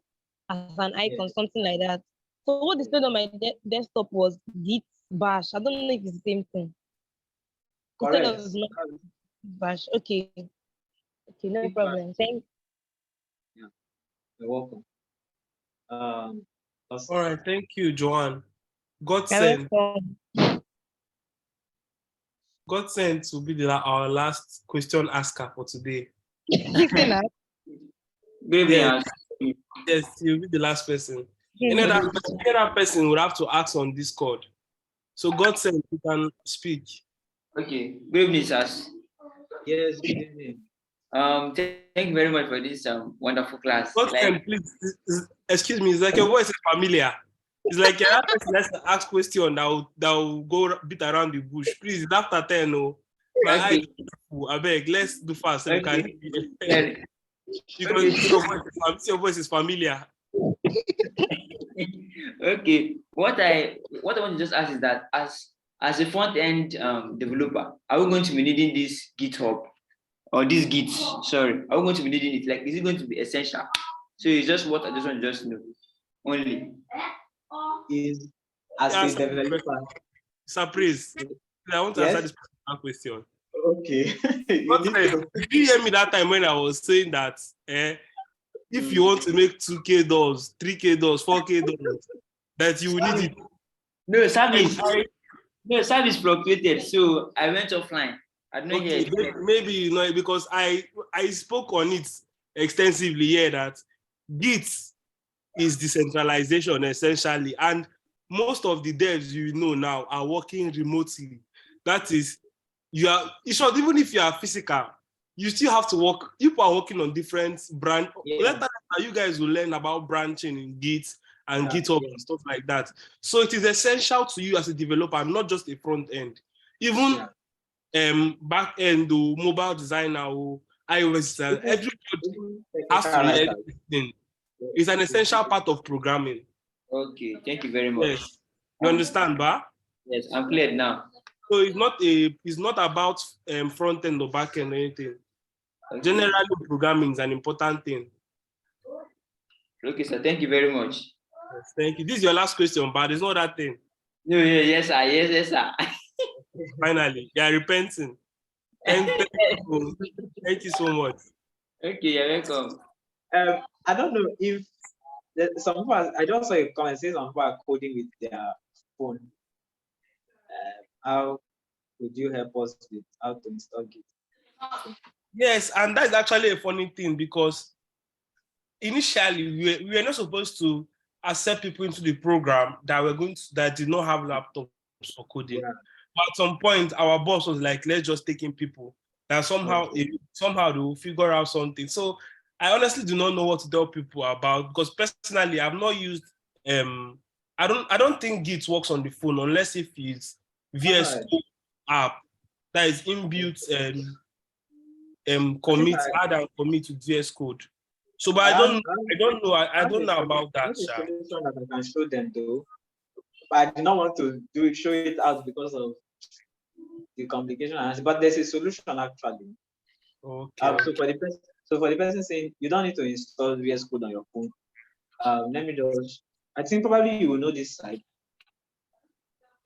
as an icon, something like that. So what displayed on my desktop was Git bash. I don't know if it's the same thing. Correct. Bash. Okay, no Git problem. Bash. Thank you. Yeah, you're welcome. All right, thank you, Joanne. God sent will be our last question asker for today. Yes, he'll be the last person. Any other person would have to ask on Discord. So God sent, you can speak. Okay, good evening, sirs. Yes, good evening. Thank you very much for this wonderful class. God sent, please, excuse me, it's like your voice is familiar. It's like another person has to ask question that will go beat around the bush. Please, it's after 10, no. I beg, let's do fast. So okay. Because your voice is familiar. Okay. What I want to just ask is that as a front-end developer, are we going to be needing this GitHub or this Git? Sorry, are we going to be needing it? Like, is it going to be essential? So it's just what I just want to know. Only. Is as a developer. Surprise. I want to answer this question. Okay. Did you hear me that time when I was saying that if you want to make $2K, $3K, $4K, that you will need it? No, service fluctuated, so I went offline. I don't know. Maybe you know because I spoke on it extensively here that Git is decentralization essentially, and most of the devs now are working remotely. That is, even if you are physical, you still have to work. People are working on different branch. Later, you guys will learn about branching in Git and GitHub and stuff like that. So it is essential to you as a developer, not just a front end. Even back end, mobile designer, iOS designer, everybody has to learn everything. It's an essential part of programming. Okay, thank you very much. Yes. You understand, Ba? Yes, I'm clear now. So it's not about front end or back end or anything. Okay. Generally, programming is an important thing. Okay, sir. Thank you very much. Yes, thank you. This is your last question, but it's not that thing. No, yes, sir. Yes, sir. Finally, you are repenting. Thank you so much. Okay, you're welcome. I don't know if some people, I just saw a comment saying some people are coding with their phone. How would you help us with how to install Git? Yes, and that's actually a funny thing because initially we were not supposed to accept people into the program that did not have laptops for coding. Yeah. But at some point, our boss was like, let's just take in people that somehow they will figure out something. So I honestly do not know what to tell people about, because personally, I've not used I don't think Git works on the phone unless if it's VS Code app that is inbuilt commit, add and commit to VS Code. So, but I don't know about that. That's a solution that I can show them though, but I do not want to show it out because of the complication. But there's a solution actually. Okay. So for the person saying you don't need to install VS Code on your phone, let me just. I think probably you will know this site,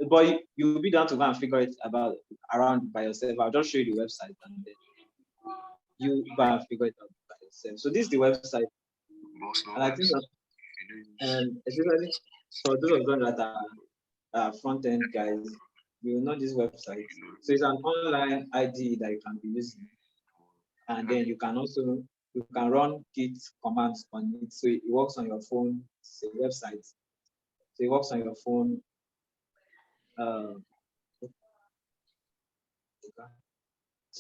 but you will be down to go and figure it around by yourself. I'll just show you the website and then you go and figure it out by yourself. So this is the website, and I think that especially for those of them that are front end guys, you will know this website. So it's an online ID that you can be using, and then you can run Git commands on it. So it works on your phone. It's a website. So it works on your phone. So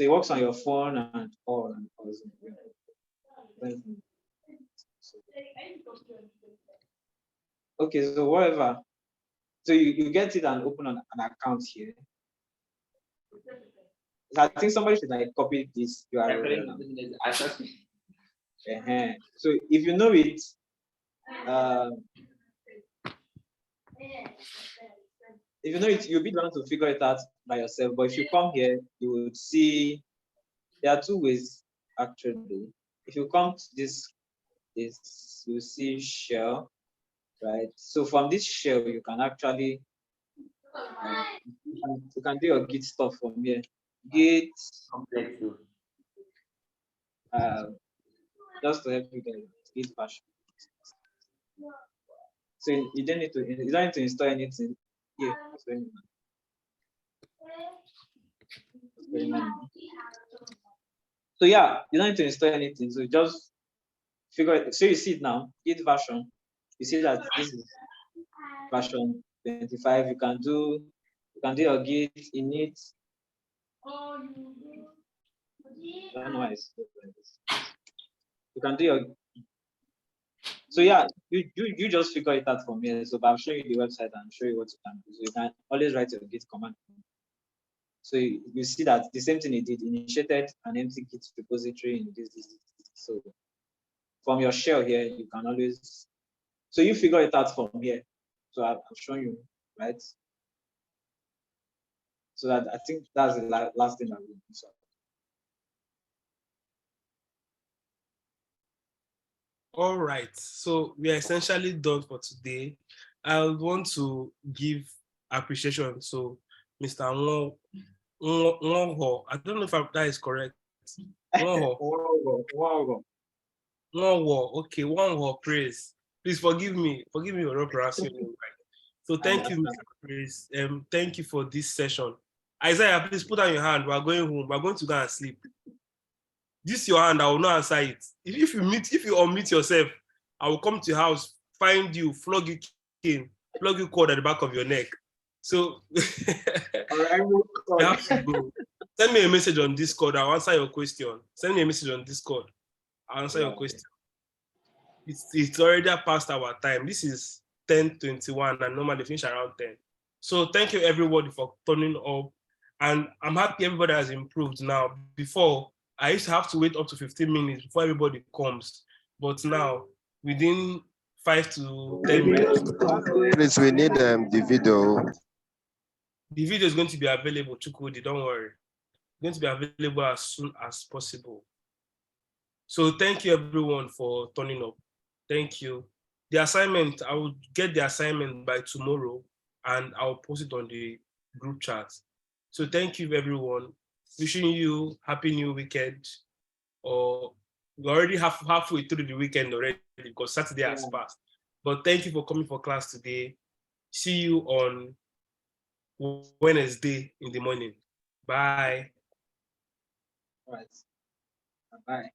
it works on your phone and all. Okay, so whatever. So you get it and open an account here. So I think somebody should like copy this URL. So if you know it, you'll be able to figure it out by yourself. But if you come here, you would see there are two ways actually. If you come to this, you see shell, right? So from this shell, you can actually you can do your Git stuff from here. Git just to help you get Git version. So you don't need to install anything here. So yeah, you don't need to install anything. So just figure it. So you see it now, Git version. You see that this is version 25. You can do your Git init. I don't know why it's like this. You can do your. So yeah, you just figure it out from here. So but I'm showing you the website and show you what you can do. So you can always write your Git command. So you see that the same thing it did, initiated an empty Git repository in this. So from your shell here, you can always, so you figure it out from here. So I've shown you, right? So that I think that's the last thing I will do. All right, so we are essentially done for today. I want to give appreciation to Mr. Nwonho. I don't know if that is correct. Nwonho. Okay, Nwonho, praise. Please forgive me for not pronouncing it right. So thank you, Mr. Praise. Thank you for this session. Isaiah, please put down your hand. We are going home. We are going to go and sleep. This is your hand. I will not answer it. If you unmute yourself, I will come to your house, find you, flog you cord at the back of your neck. So you have to go. Send me a message on Discord. I'll answer your question. Send me a message on Discord. I'll answer your question. It's already past our time. This is 10:21 and normally finish around 10. So thank you everybody for turning up. And I'm happy everybody has improved now. Before, I used to have to wait up to 15 minutes before everybody comes. But now, within 5 to 10 minutes. Please, we need the video. The video is going to be available, Chukwudi, don't worry. It's going to be available as soon as possible. So thank you everyone for turning up. Thank you. The assignment, I will get the assignment by tomorrow and I'll post it on the group chat. So thank you everyone. Wishing you happy new weekend. Or we're already halfway through the weekend already because Saturday has passed. But thank you for coming for class today. See you on Wednesday in the morning. Bye. All right. Bye.